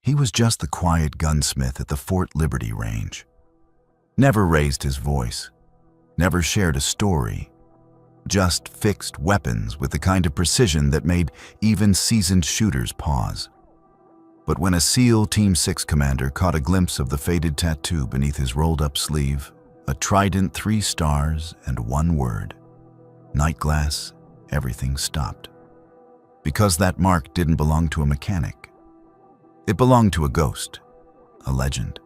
He was just the quiet gunsmith at the Fort Liberty range. Never raised his voice, never shared a story, just fixed weapons with the kind of precision that made even seasoned shooters pause. But when a SEAL Team 6 commander caught a glimpse of the faded tattoo beneath his rolled-up sleeve, a trident, 3 stars, and one word, night glass, everything stopped. Because that mark didn't belong to a mechanic. It belonged to a ghost, a legend.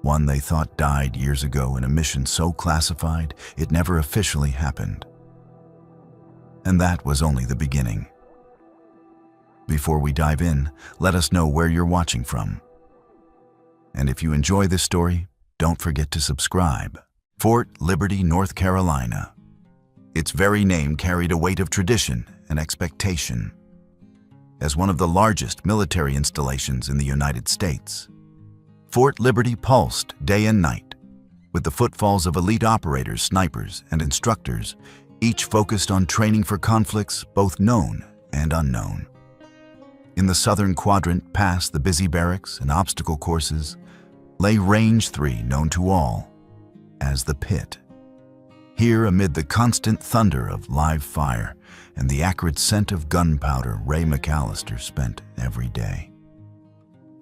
One they thought died years ago in a mission so classified it never officially happened. And that was only the beginning. Before we dive in, let us know where you're watching from. And if you enjoy this story, don't forget to subscribe. Fort Liberty, North Carolina. Its very name carried a weight of tradition and expectation. As one of the largest military installations in the United States, Fort Liberty pulsed day and night, with the footfalls of elite operators, snipers, and instructors, each focused on training for conflicts both known and unknown. In the southern quadrant, past the busy barracks and obstacle courses, lay Range 3, known to all as the Pit. Here, amid the constant thunder of live fire and the acrid scent of gunpowder, Ray McAllister spent every day.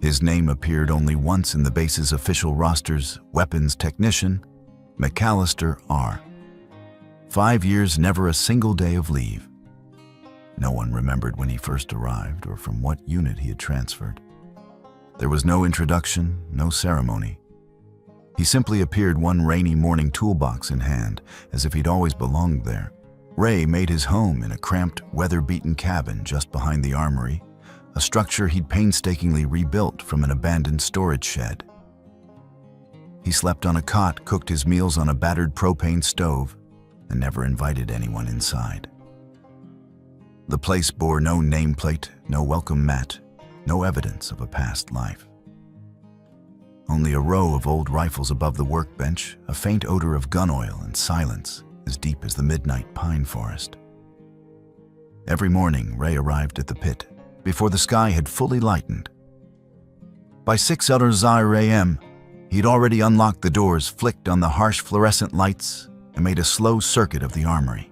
His name appeared only once in the base's official roster's weapons technician, McAllister R. 5 years, never a single day of leave. No one remembered when he first arrived or from what unit he had transferred. There was no introduction, no ceremony. He simply appeared one rainy morning, toolbox in hand, as if he'd always belonged there. Ray made his home in a cramped, weather-beaten cabin just behind the armory, a structure he'd painstakingly rebuilt from an abandoned storage shed. He slept on a cot, cooked his meals on a battered propane stove, and never invited anyone inside. The place bore no nameplate, no welcome mat, no evidence of a past life. Only a row of old rifles above the workbench, a faint odor of gun oil, and silence as deep as the midnight pine forest. Every morning, Ray arrived at the Pit before the sky had fully lightened. By 6:00 a.m., he'd already unlocked the doors, flicked on the harsh fluorescent lights, and made a slow circuit of the armory.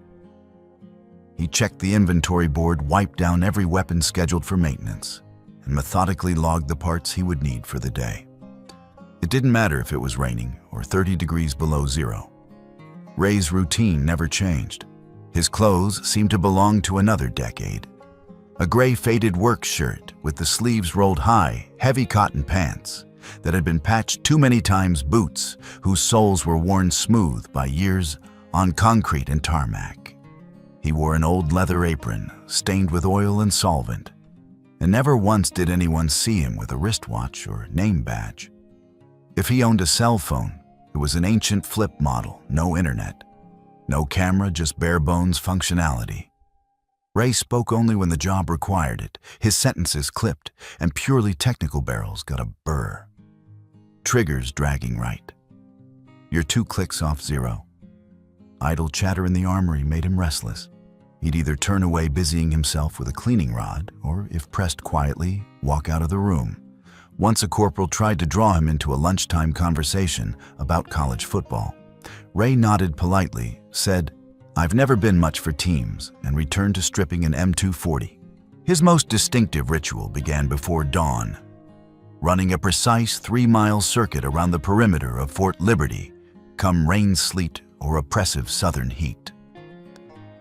He checked the inventory board, wiped down every weapon scheduled for maintenance, and methodically logged the parts he would need for the day. It didn't matter if it was raining or 30 degrees below zero. Ray's routine never changed. His clothes seemed to belong to another decade. A gray faded work shirt with the sleeves rolled high, heavy cotton pants that had been patched too many times, boots whose soles were worn smooth by years on concrete and tarmac. He wore an old leather apron stained with oil and solvent, and never once did anyone see him with a wristwatch or name badge. If he owned a cell phone, it was an ancient flip model, no internet, no camera, just bare-bones functionality. Ray spoke only when the job required it, his sentences clipped, and purely technical barrels got a burr. Triggers dragging right. You're 2 clicks off zero. Idle chatter in the armory made him restless. He'd either turn away busying himself with a cleaning rod, or, if pressed quietly, walk out of the room. Once a corporal tried to draw him into a lunchtime conversation about college football. Ray nodded politely, said, "I've never been much for teams," and returned to stripping an M240. His most distinctive ritual began before dawn, running a precise 3-mile circuit around the perimeter of Fort Liberty, come rain, sleet, or oppressive southern heat.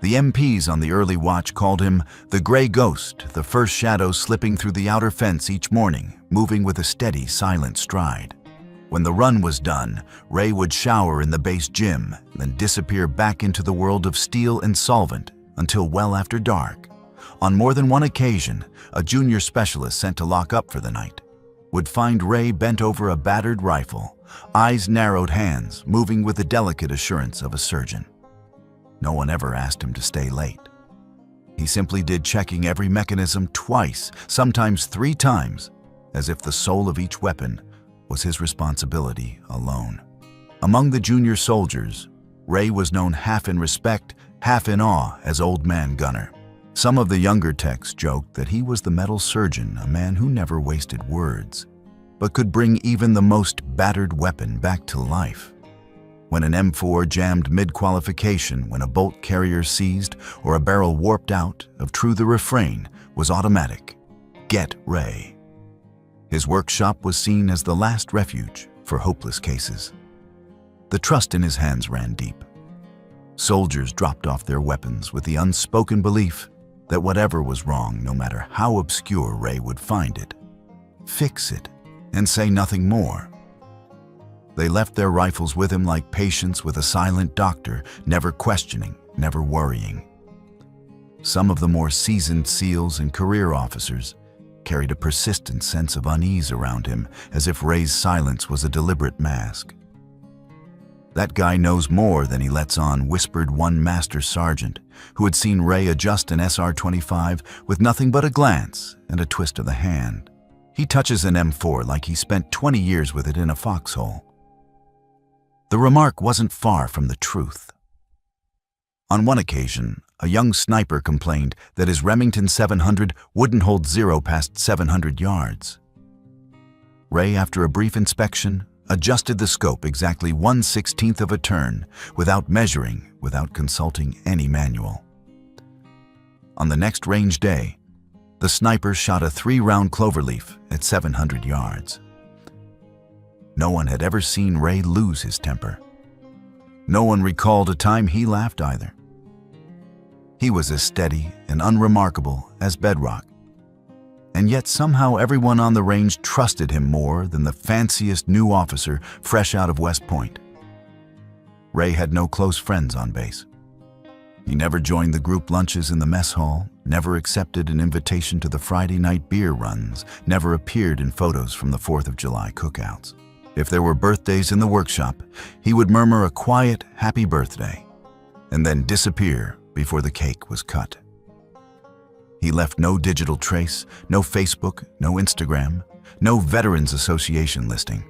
The MPs on the early watch called him the Gray Ghost, the first shadow slipping through the outer fence each morning, moving with a steady, silent stride. When the run was done, Ray would shower in the base gym, then disappear back into the world of steel and solvent until well after dark. On more than one occasion, a junior specialist sent to lock up for the night would find Ray bent over a battered rifle, eyes narrowed, hands moving with the delicate assurance of a surgeon. No one ever asked him to stay late. He simply did, checking every mechanism twice, sometimes 3 times, as if the soul of each weapon was his responsibility alone. Among the junior soldiers, Ray was known half in respect, half in awe as Old Man Gunner. Some of the younger techs joked that he was the metal surgeon, a man who never wasted words, but could bring even the most battered weapon back to life. When an M4 jammed mid-qualification, when a bolt carrier seized, or a barrel warped out, of true the refrain was automatic: get Ray. His workshop was seen as the last refuge for hopeless cases. The trust in his hands ran deep. Soldiers dropped off their weapons with the unspoken belief that whatever was wrong, no matter how obscure, Ray would find it, fix it, and say nothing more. They left their rifles with him like patients with a silent doctor, never questioning, never worrying. Some of the more seasoned SEALs and career officers carried a persistent sense of unease around him, as if Ray's silence was a deliberate mask. "That guy knows more than he lets on," whispered one master sergeant, who had seen Ray adjust an SR-25 with nothing but a glance and a twist of the hand. "He touches an M4 like he spent 20 years with it in a foxhole." The remark wasn't far from the truth. On one occasion, a young sniper complained that his Remington 700 wouldn't hold zero past 700 yards. Ray, after a brief inspection, adjusted the scope exactly 1/16 of a turn, without measuring, without consulting any manual. On the next range day, the sniper shot a 3-round cloverleaf at 700 yards. No one had ever seen Ray lose his temper. No one recalled a time he laughed either. He was as steady and unremarkable as bedrock. And yet somehow everyone on the range trusted him more than the fanciest new officer fresh out of West Point. Ray had no close friends on base. He never joined the group lunches in the mess hall, never accepted an invitation to the Friday night beer runs, never appeared in photos from the 4th of July cookouts. If there were birthdays in the workshop, he would murmur a quiet, happy birthday, and then disappear before the cake was cut. He left no digital trace, no Facebook, no Instagram, no Veterans Association listing.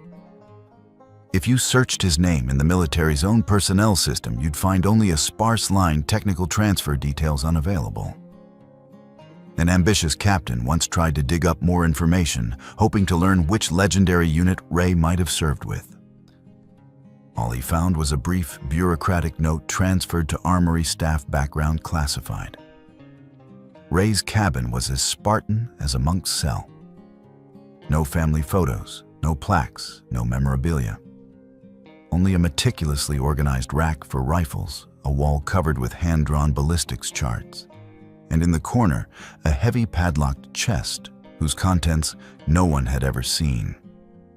If you searched his name in the military's own personnel system, you'd find only a sparse line, technical transfer details unavailable. An ambitious captain once tried to dig up more information, hoping to learn which legendary unit Ray might have served with. All he found was a brief, bureaucratic note transferred to Armory staff background classified. Ray's cabin was as Spartan as a monk's cell. No family photos, no plaques, no memorabilia. Only a meticulously organized rack for rifles, a wall covered with hand-drawn ballistics charts, and in the corner, a heavy padlocked chest whose contents no one had ever seen.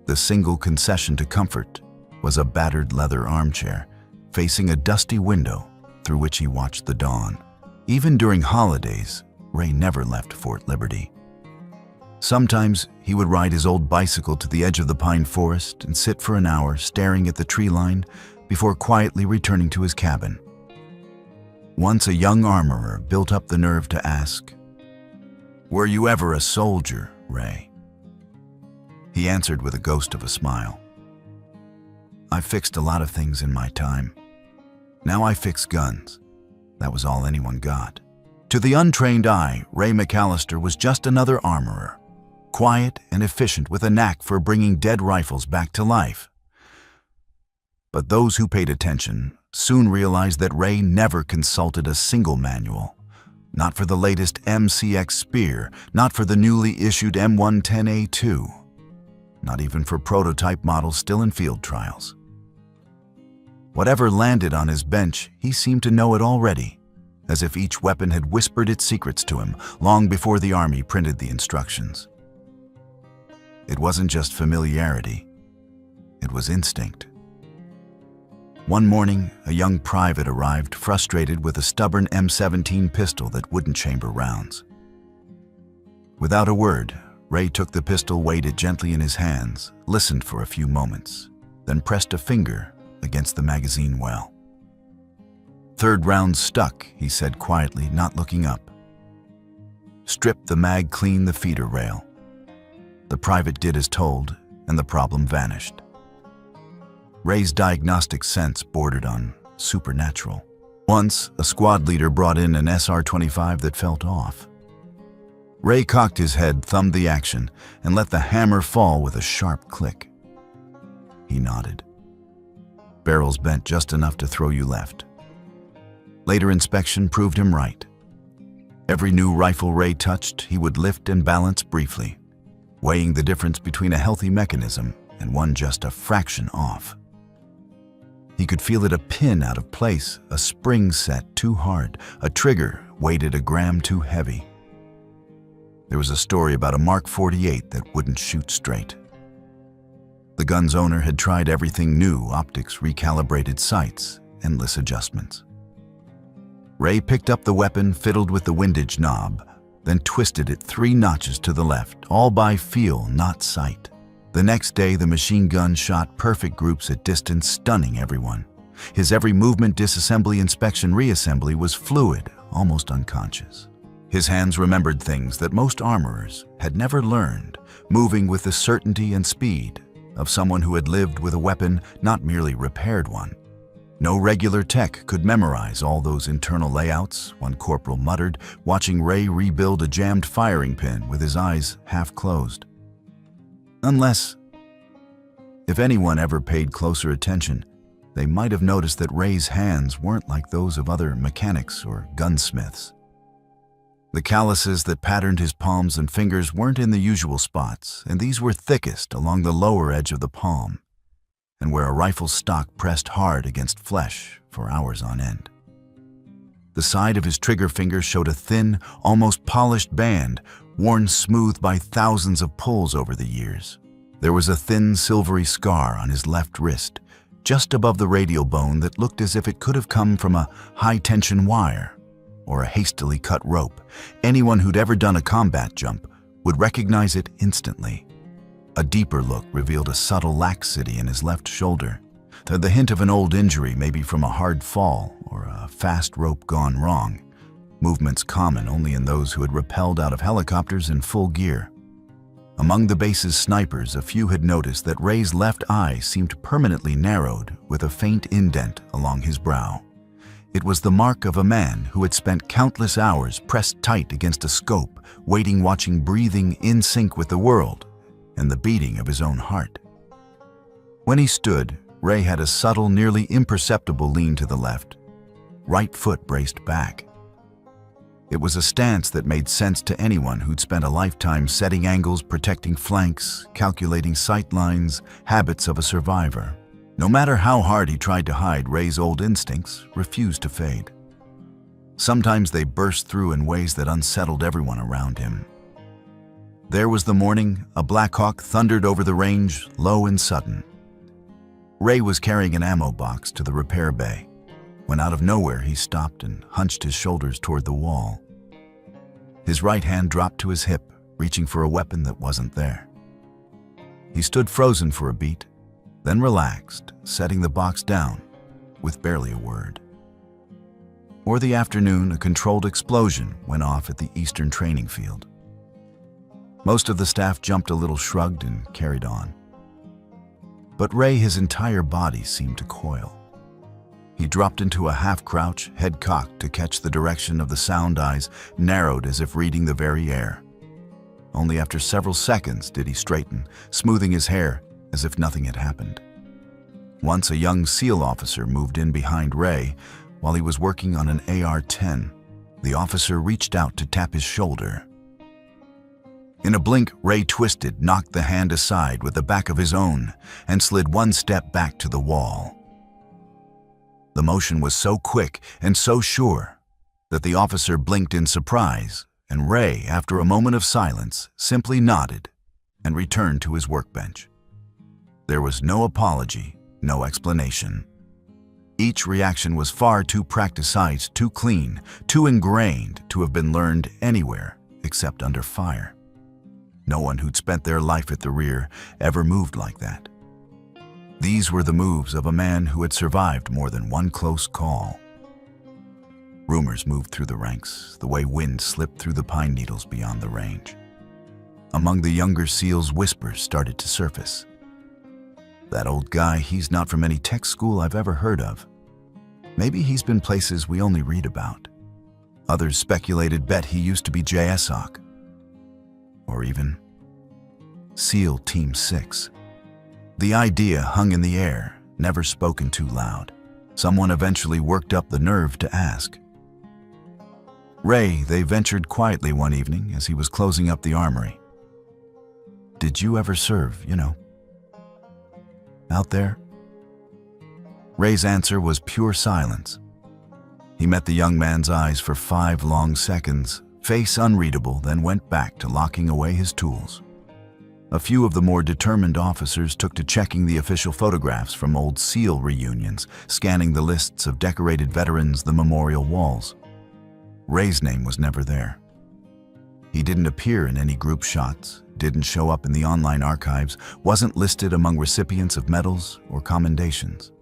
The single concession to comfort was a battered leather armchair facing a dusty window through which he watched the dawn. Even during holidays, Ray never left Fort Liberty. Sometimes he would ride his old bicycle to the edge of the pine forest and sit for an hour staring at the tree line before quietly returning to his cabin. Once a young armorer built up the nerve to ask, "Were you ever a soldier, Ray?" He answered with a ghost of a smile. "I fixed a lot of things in my time. Now I fix guns." That was all anyone got. To the untrained eye, Ray McAllister was just another armorer, quiet and efficient with a knack for bringing dead rifles back to life. But those who paid attention soon realized that Ray never consulted a single manual. Not for the latest MCX Spear, not for the newly issued M110A2, not even for prototype models still in field trials. Whatever landed on his bench, he seemed to know it already, as if each weapon had whispered its secrets to him long before the Army printed the instructions. It wasn't just familiarity, it was instinct. One morning, a young private arrived frustrated with a stubborn M17 pistol that wouldn't chamber rounds. Without a word, Ray took the pistol, weighed it gently in his hands, listened for a few moments, then pressed a finger against the magazine well. "Third round stuck," he said quietly, not looking up. Stripped the mag clean the feeder rail. The private did as told, and the problem vanished. Ray's diagnostic sense bordered on supernatural. Once, a squad leader brought in an SR-25 that felt off. Ray cocked his head, thumbed the action, and let the hammer fall with a sharp click. He nodded. Barrels bent just enough to throw you left. Later inspection proved him right. Every new rifle Ray touched, he would lift and balance briefly, weighing the difference between a healthy mechanism and one just a fraction off. He could feel it a pin out of place, a spring set too hard, a trigger weighted a gram too heavy. There was a story about a Mark 48 that wouldn't shoot straight. The gun's owner had tried everything new, optics, recalibrated sights, endless adjustments. Ray picked up the weapon, fiddled with the windage knob, then twisted it 3 notches to the left, all by feel, not sight. The next day, the machine gun shot perfect groups at distance, stunning everyone. His every movement, disassembly, inspection, reassembly was fluid, almost unconscious. His hands remembered things that most armorers had never learned, moving with the certainty and speed of someone who had lived with a weapon, not merely repaired one. No regular tech could memorize all those internal layouts, one corporal muttered, watching Ray rebuild a jammed firing pin with his eyes half closed. Unless, if anyone ever paid closer attention, they might have noticed that Ray's hands weren't like those of other mechanics or gunsmiths. The calluses that patterned his palms and fingers weren't in the usual spots, and these were thickest along the lower edge of the palm, and where a rifle's stock pressed hard against flesh for hours on end. The side of his trigger finger showed a thin, almost polished band, worn smooth by thousands of pulls over the years. There was a thin, silvery scar on his left wrist, just above the radial bone that looked as if it could have come from a high-tension wire or a hastily cut rope. Anyone who'd ever done a combat jump would recognize it instantly. A deeper look revealed a subtle laxity in his left shoulder, the hint of an old injury, maybe from a hard fall or a fast rope gone wrong, movements common only in those who had rappelled out of helicopters in full gear. Among the base's snipers, a few had noticed that Ray's left eye seemed permanently narrowed with a faint indent along his brow. It was the mark of a man who had spent countless hours pressed tight against a scope, waiting, watching, breathing in sync with the world and the beating of his own heart. When he stood, Ray had a subtle, nearly imperceptible lean to the left, right foot braced back. It was a stance that made sense to anyone who'd spent a lifetime setting angles, protecting flanks, calculating sight lines, habits of a survivor. No matter how hard he tried to hide, Ray's old instincts refused to fade. Sometimes they burst through in ways that unsettled everyone around him. There was the morning a Black Hawk thundered over the range, low and sudden. Ray was carrying an ammo box to the repair bay, when out of nowhere he stopped and hunched his shoulders toward the wall. His right hand dropped to his hip, reaching for a weapon that wasn't there. He stood frozen for a beat, then relaxed, setting the box down with barely a word. Or the afternoon, a controlled explosion went off at the eastern training field. Most of the staff jumped a little, shrugged, and carried on. But Ray, his entire body seemed to coil. He dropped into a half-crouch, head cocked to catch the direction of the sound, eyes narrowed as if reading the very air. Only after several seconds did he straighten, smoothing his hair as if nothing had happened. Once a young SEAL officer moved in behind Ray while he was working on an AR-10. The officer reached out to tap his shoulder. In a blink, Ray twisted, knocked the hand aside with the back of his own, and slid one step back to the wall. The motion was so quick and so sure that the officer blinked in surprise, and Ray, after a moment of silence, simply nodded and returned to his workbench. There was no apology, no explanation. Each reaction was far too practiced, too clean, too ingrained to have been learned anywhere except under fire. No one who'd spent their life at the rear ever moved like that. These were the moves of a man who had survived more than one close call. Rumors moved through the ranks, the way wind slipped through the pine needles beyond the range. Among the younger SEALs, whispers started to surface. That old guy, he's not from any tech school I've ever heard of. Maybe he's been places we only read about. Others speculated bet he used to be JSOC. Or even SEAL Team 6. The idea hung in the air, never spoken too loud. Someone eventually worked up the nerve to ask. Ray, they ventured quietly one evening as he was closing up the armory. Did you ever serve, out there? Ray's answer was pure silence. He met the young man's eyes for 5 long seconds, face unreadable, then went back to locking away his tools. A few of the more determined officers took to checking the official photographs from old SEAL reunions, scanning the lists of decorated veterans, the memorial walls. Ray's name was never there. He didn't appear in any group shots, didn't show up in the online archives, wasn't listed among recipients of medals or commendations.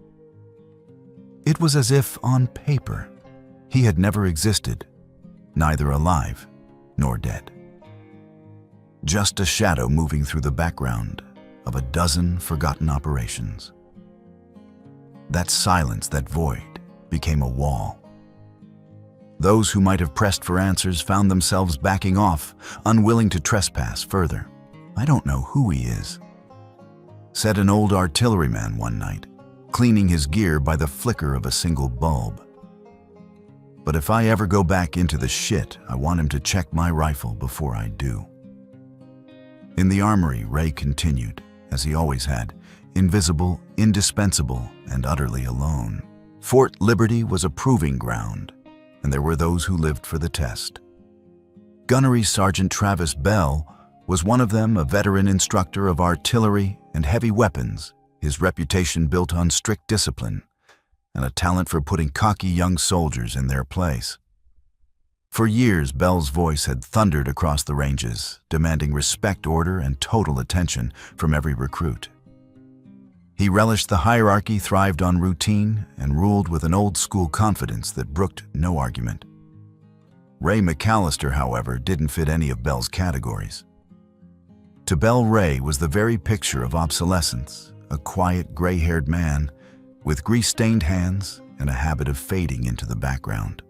It was as if, on paper, he had never existed, neither alive nor dead. Just a shadow moving through the background of a dozen forgotten operations. That silence, that void, became a wall. Those who might have pressed for answers found themselves backing off, unwilling to trespass further. I don't know who he is, said an old artilleryman one night, cleaning his gear by the flicker of a single bulb. But if I ever go back into the shit, I want him to check my rifle before I do. In the armory, Ray continued, as he always had, invisible, indispensable, and utterly alone. Fort Liberty was a proving ground, and there were those who lived for the test. Gunnery Sergeant Travis Bell was one of them, a veteran instructor of artillery and heavy weapons, his reputation built on strict discipline, and a talent for putting cocky young soldiers in their place. For years, Bell's voice had thundered across the ranges, demanding respect, order, and total attention from every recruit. He relished the hierarchy, thrived on routine, and ruled with an old-school confidence that brooked no argument. Ray McAllister, however, didn't fit any of Bell's categories. To Bell, Ray was the very picture of obsolescence, a quiet, gray-haired man with grease-stained hands and a habit of fading into the background.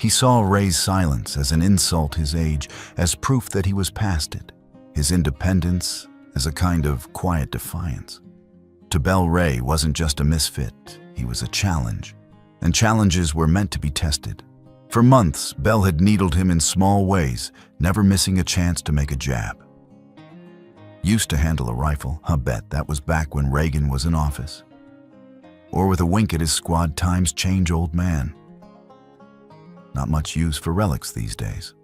He saw Ray's silence as an insult to his age, as proof that he was past it, his independence as a kind of quiet defiance. To Bell, Ray wasn't just a misfit, he was a challenge, and challenges were meant to be tested. For months, Bell had needled him in small ways, never missing a chance to make a jab. Used to handle a rifle, I bet that was back when Reagan was in office. Or with a wink at his squad, times change, old man. Not much use for relics these days.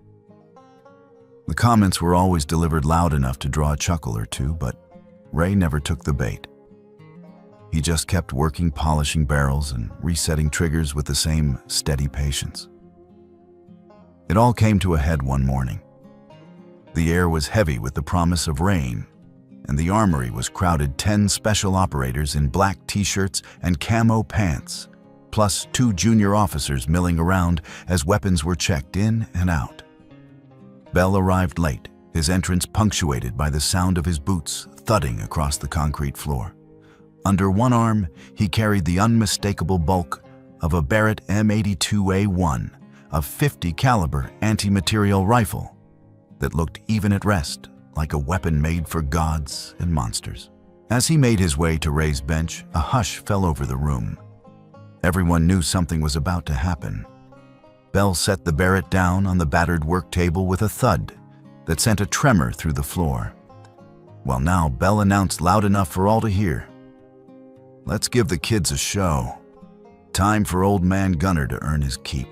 The comments were always delivered loud enough to draw a chuckle or two, but Ray never took the bait. He just kept working, polishing barrels and resetting triggers with the same steady patience. It all came to a head one morning. The air was heavy with the promise of rain, and the armory was crowded 10 special operators in black t-shirts and camo pants, plus 2 junior officers milling around as weapons were checked in and out. Bell arrived late, his entrance punctuated by the sound of his boots thudding across the concrete floor. Under one arm, he carried the unmistakable bulk of a Barrett M82A1, a .50 caliber anti-material rifle that looked even at rest, like a weapon made for gods and monsters. As he made his way to Ray's bench, a hush fell over the room. Everyone knew something was about to happen. Bell set the Barrett down on the battered work table with a thud that sent a tremor through the floor. Well, now Bell announced loud enough for all to hear, "Let's give the kids a show. Time for old man Gunner to earn his keep."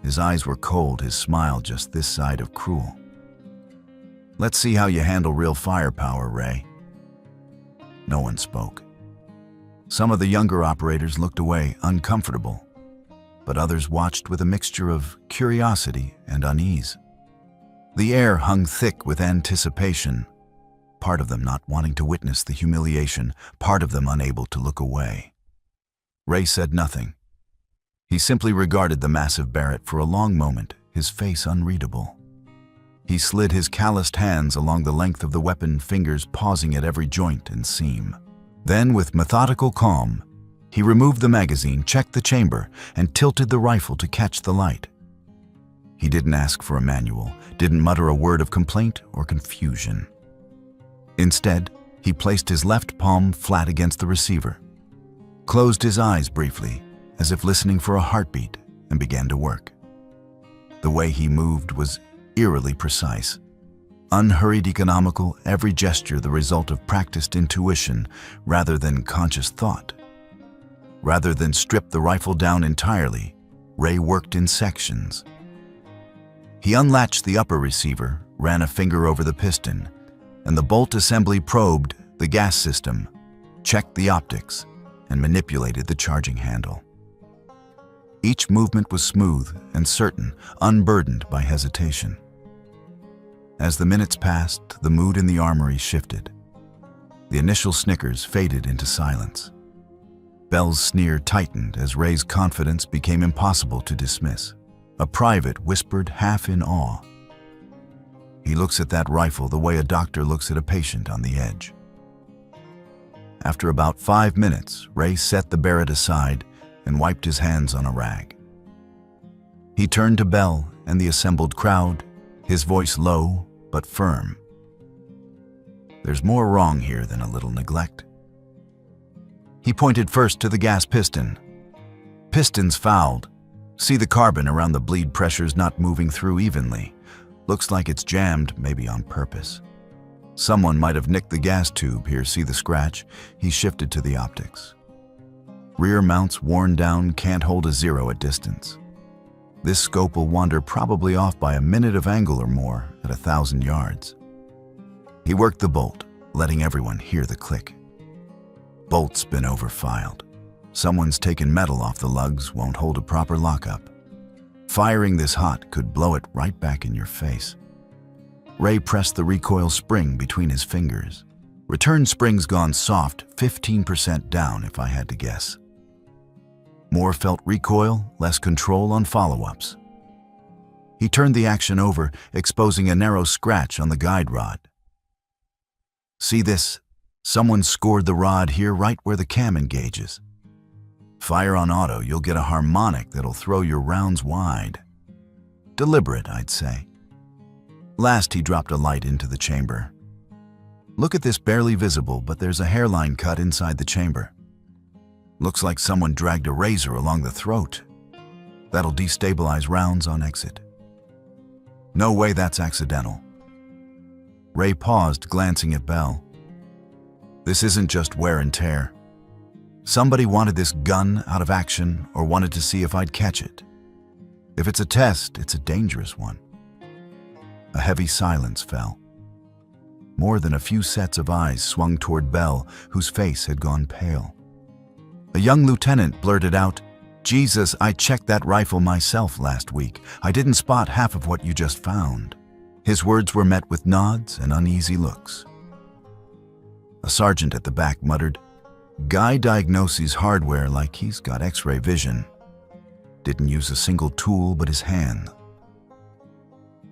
His eyes were cold, his smile just this side of cruel. "Let's see how you handle real firepower, Ray." No one spoke. Some of the younger operators looked away, uncomfortable, but others watched with a mixture of curiosity and unease. The air hung thick with anticipation, part of them not wanting to witness the humiliation, part of them unable to look away. Ray said nothing. He simply regarded the massive Barrett for a long moment, his face unreadable. He slid his calloused hands along the length of the weapon, fingers pausing at every joint and seam. Then, with methodical calm, He removed the magazine, checked the chamber, and tilted the rifle to catch the light. He didn't ask for a manual, didn't mutter a word of complaint or confusion. Instead, he placed his left palm flat against the receiver, closed his eyes briefly, as if listening for a heartbeat, and began to work. The way he moved was eerily precise. Unhurried, economical, every gesture the result of practiced intuition rather than conscious thought. Rather than strip the rifle down entirely, Ray worked in sections. He unlatched the upper receiver, ran a finger over the piston, and the bolt assembly probed the gas system, checked the optics, and manipulated the charging handle. Each movement was smooth and certain, unburdened by hesitation. As the minutes passed, the mood in the armory shifted. The initial snickers faded into silence. Bell's sneer tightened as Ray's confidence became impossible to dismiss. A private whispered, half in awe, "He looks at that rifle the way a doctor looks at a patient on the edge." After about 5 minutes, Ray set the Barrett aside and wiped his hands on a rag. He turned to Bell and the assembled crowd, his voice low but firm. "There's more wrong here than a little neglect." He pointed first to the gas piston. "Piston's fouled. See the carbon around the bleed pressure's not moving through evenly. Looks like it's jammed, maybe on purpose. Someone might have nicked the gas tube here, see the scratch?" He shifted to the optics. "Rear mounts worn down, can't hold a zero at distance. This scope will wander probably off by a minute of angle or more at 1,000 yards." He worked the bolt, letting everyone hear the click. "Bolt's been overfiled. Someone's taken metal off the lugs, won't hold a proper lockup. Firing this hot could blow it right back in your face." Ray pressed the recoil spring between his fingers. "Return spring's gone soft, 15% down if I had to guess. More felt recoil, less control on follow-ups." He turned the action over, exposing a narrow scratch on the guide rod. "See this? Someone scored the rod here right where the cam engages. Fire on auto, you'll get a harmonic that'll throw your rounds wide. Deliberate, I'd say." Last, he dropped a light into the chamber. "Look at this, barely visible, but there's a hairline cut inside the chamber. Looks like someone dragged a razor along the throat. That'll destabilize rounds on exit. No way that's accidental." Ray paused, glancing at Bell. "This isn't just wear and tear. Somebody wanted this gun out of action or wanted to see if I'd catch it. If it's a test, it's a dangerous one." A heavy silence fell. More than a few sets of eyes swung toward Bell, whose face had gone pale. A young lieutenant blurted out, "Jesus, I checked that rifle myself last week. I didn't spot half of what you just found." His words were met with nods and uneasy looks. A sergeant at the back muttered, "Guy diagnoses hardware like he's got X-ray vision. Didn't use a single tool but his hand."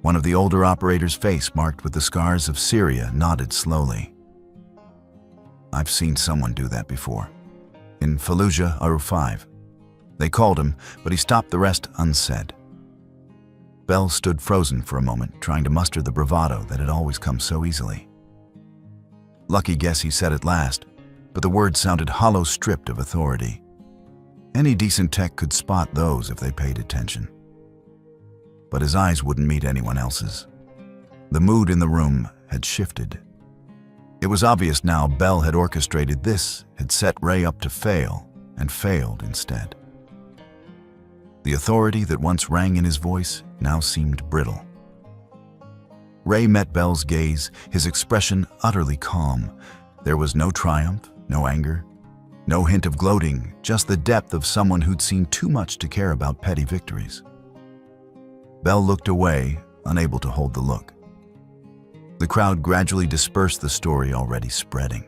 One of the older operators' face, marked with the scars of Syria, nodded slowly. "I've seen someone do that before. In Fallujah, Aru-5. They called him, but he stopped the rest unsaid." Bell stood frozen for a moment, trying to muster the bravado that had always come so easily. Lucky guess he said it last, but the words sounded hollow, stripped of authority. Any decent tech could spot those if they paid attention. But his eyes wouldn't meet anyone else's. The mood in the room had shifted. It was obvious now Bell had orchestrated this, had set Ray up to fail, and failed instead. The authority that once rang in his voice now seemed brittle. Ray met Bell's gaze, his expression utterly calm. There was no triumph, no anger, no hint of gloating, just the depth of someone who'd seen too much to care about petty victories. Bell looked away, unable to hold the look. The crowd gradually dispersed, the story already spreading.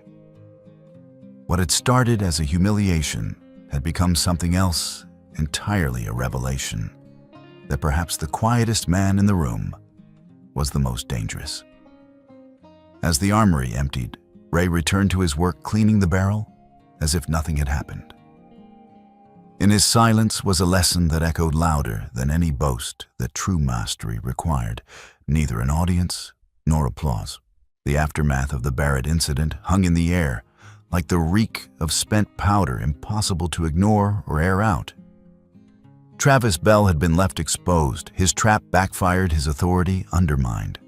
What had started as a humiliation had become something else, entirely a revelation, that perhaps the quietest man in the room was the most dangerous. As the armory emptied, Ray returned to his work cleaning the barrel as if nothing had happened. In his silence was a lesson that echoed louder than any boast that true mastery required, neither an audience nor applause. The aftermath of the Barrett incident hung in the air, like the reek of spent powder impossible to ignore or air out. Travis Bell had been left exposed, his trap backfired, his authority undermined.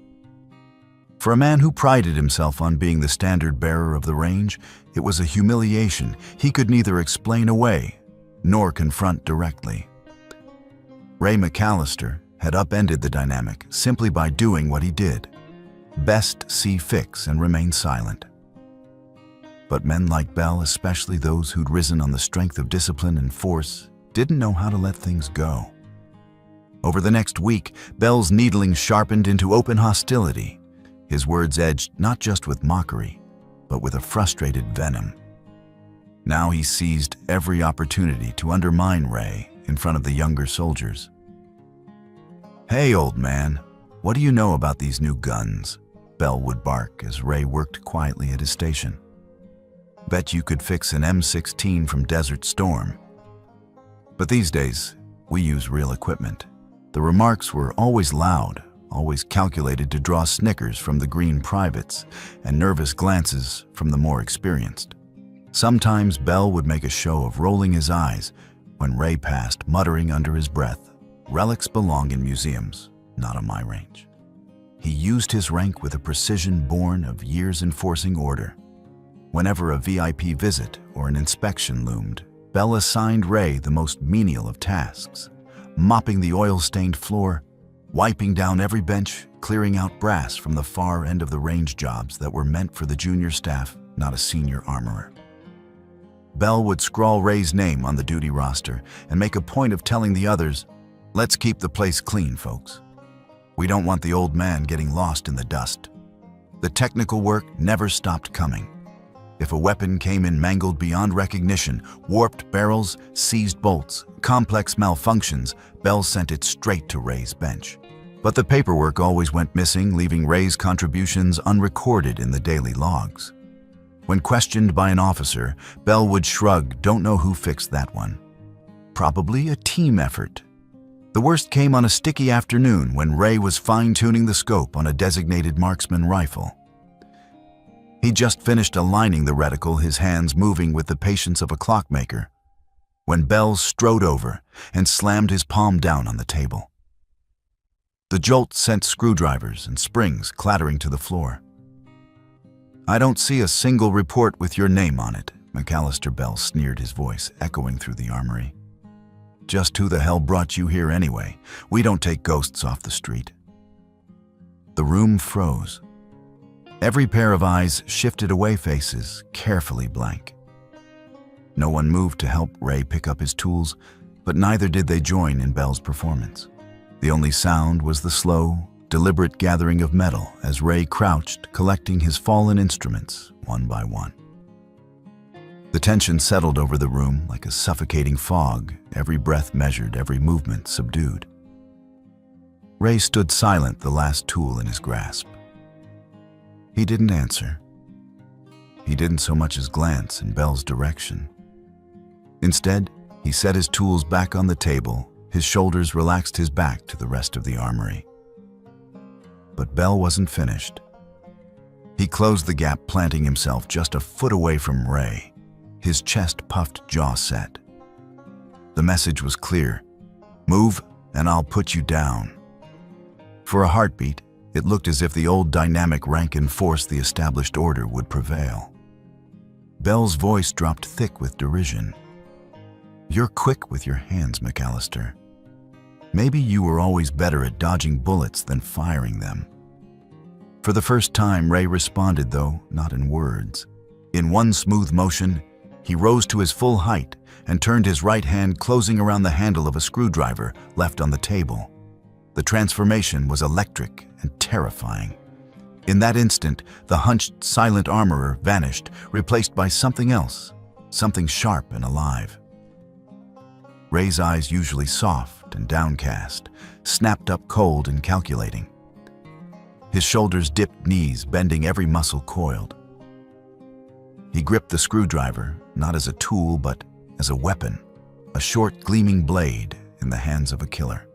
For a man who prided himself on being the standard bearer of the range, it was a humiliation he could neither explain away nor confront directly. Ray McAllister had upended the dynamic simply by doing what he did. Best see fix and remain silent. But men like Bell, especially those who'd risen on the strength of discipline and force, didn't know how to let things go. Over the next week, Bell's needling sharpened into open hostility, his words edged not just with mockery, but with a frustrated venom. Now he seized every opportunity to undermine Ray in front of the younger soldiers. "Hey, old man, what do you know about these new guns?" Bell would bark as Ray worked quietly at his station. "Bet you could fix an M16 from Desert Storm. But these days, we use real equipment." The remarks were always loud, always calculated to draw snickers from the green privates and nervous glances from the more experienced. Sometimes Bell would make a show of rolling his eyes when Ray passed, muttering under his breath, "Relics belong in museums, not on my range." He used his rank with a precision born of years enforcing order. Whenever a VIP visit or an inspection loomed, Bell assigned Ray the most menial of tasks, mopping the oil-stained floor, wiping down every bench, clearing out brass from the far end of the range jobs that were meant for the junior staff, not a senior armorer. Bell would scrawl Ray's name on the duty roster and make a point of telling the others, "Let's keep the place clean, folks. We don't want the old man getting lost in the dust." The technical work never stopped coming. If a weapon came in mangled beyond recognition, warped barrels, seized bolts, complex malfunctions, Bell sent it straight to Ray's bench. But the paperwork always went missing, leaving Ray's contributions unrecorded in the daily logs. When questioned by an officer, Bell would shrug, "Don't know who fixed that one. Probably a team effort." The worst came on a sticky afternoon when Ray was fine-tuning the scope on a designated marksman rifle. He just finished aligning the reticle, his hands moving with the patience of a clockmaker, when Bell strode over and slammed his palm down on the table. The jolt sent screwdrivers and springs clattering to the floor. "I don't see a single report with your name on it," McAllister Bell sneered, his voice echoing through the armory. "Just who the hell brought you here anyway? We don't take ghosts off the street." The room froze. Every pair of eyes shifted away, faces carefully blank. No one moved to help Ray pick up his tools, but neither did they join in Bell's performance. The only sound was the slow, deliberate gathering of metal as Ray crouched, collecting his fallen instruments one by one. The tension settled over the room like a suffocating fog, every breath measured, every movement subdued. Ray stood silent, the last tool in his grasp. He didn't answer. He didn't so much as glance in Bell's direction. Instead, he set his tools back on the table, his shoulders relaxed, his back to the rest of the armory. But Bell wasn't finished. He closed the gap, planting himself just a foot away from Ray, his chest-puffed, jaw set. The message was clear: "Move, and I'll put you down." For a heartbeat, it looked as if the old dynamic rank and force, the established order, would prevail. Bell's voice dropped thick with derision. "You're quick with your hands, McAllister. Maybe you were always better at dodging bullets than firing them." For the first time, Ray responded, though not in words. In one smooth motion, he rose to his full height and turned his right hand, closing around the handle of a screwdriver left on the table. The transformation was electric and terrifying. In that instant, the hunched, silent armorer vanished, replaced by something else, something sharp and alive. Ray's eyes, usually soft and downcast, snapped up cold and calculating. His shoulders dipped, knees bending, every muscle coiled. He gripped the screwdriver, not as a tool, but as a weapon. a short, gleaming blade in the hands of a killer.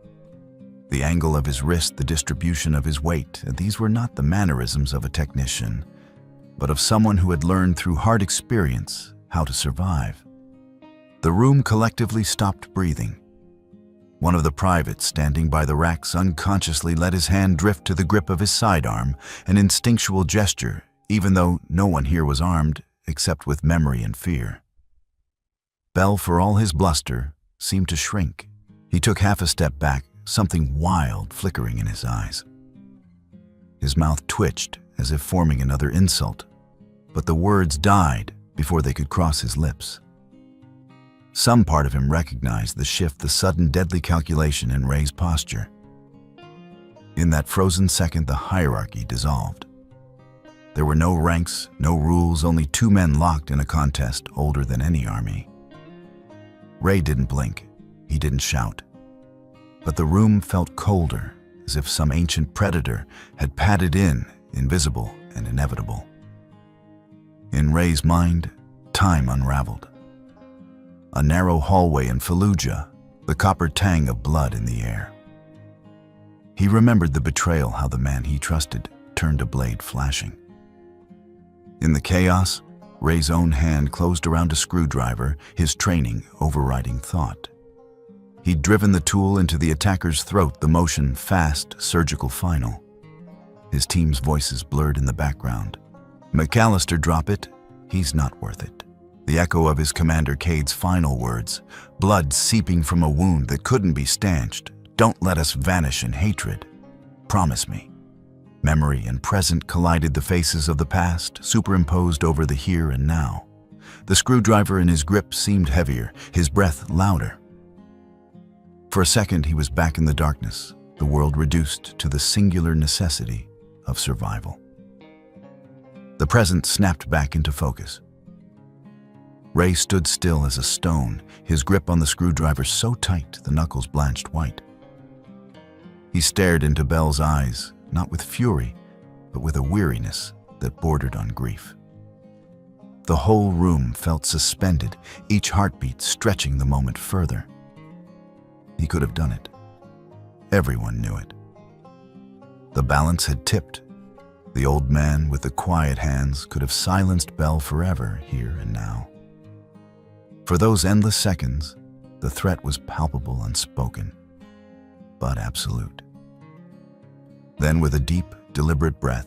The angle of his wrist, the distribution of his weight, these were not the mannerisms of a technician, but of someone who had learned through hard experience how to survive. The room collectively stopped breathing. One of the privates standing by the racks unconsciously let his hand drift to the grip of his sidearm, an instinctual gesture, even though no one here was armed except with memory and fear. Bell, for all his bluster, seemed to shrink. He took half a step back, something wild flickering in his eyes. His mouth twitched as if forming another insult, but the words died before they could cross his lips. Some part of him recognized the shift, the sudden deadly calculation in Ray's posture. In that frozen second, the hierarchy dissolved. There were no ranks, no rules, only two men locked in a contest older than any army. Ray didn't blink, he didn't shout. But the room felt colder, as if some ancient predator had padded in, invisible and inevitable. In Ray's mind, time unraveled. A narrow hallway in Fallujah, the copper tang of blood in the air. He remembered the betrayal, how the man he trusted turned a blade flashing. In the chaos, Ray's own hand closed around a screwdriver, his training overriding thought. He'd driven the tool into the attacker's throat, the motion fast, surgical, final. His team's voices blurred in the background. McAllister, drop it, he's not worth it. The echo of his commander Cade's final words, blood seeping from a wound that couldn't be stanched. Don't let us vanish in hatred. Promise me. Memory and present collided, the faces of the past superimposed over the here and now. The screwdriver in his grip seemed heavier, his breath louder. For a second, he was back in the darkness, the world reduced to the singular necessity of survival. The present snapped back into focus. Ray stood still as a stone, his grip on the screwdriver so tight the knuckles blanched white. He stared into Bell's eyes, not with fury, but with a weariness that bordered on grief. The whole room felt suspended, each heartbeat stretching the moment further. He could have done it. Everyone knew it. The balance had tipped. The old man with the quiet hands could have silenced Bell forever, here and now. For those endless seconds, the threat was palpable, unspoken, but absolute. Then, with a deep, deliberate breath,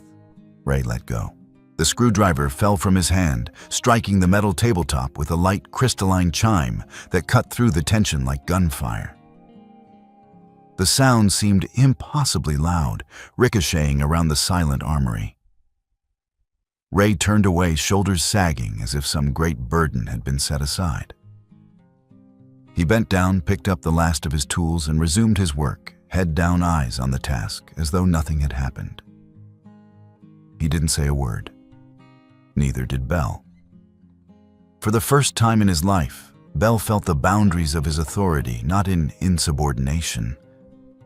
Ray let go. The screwdriver fell from his hand, striking the metal tabletop with a light, crystalline chime that cut through the tension like gunfire. The sound seemed impossibly loud, ricocheting around the silent armory. Ray turned away, shoulders sagging as if some great burden had been set aside. He bent down, picked up the last of his tools, and resumed his work, head down, eyes on the task, as though nothing had happened. He didn't say a word. Neither did Bell. For the first time in his life, Bell felt the boundaries of his authority, not in insubordination,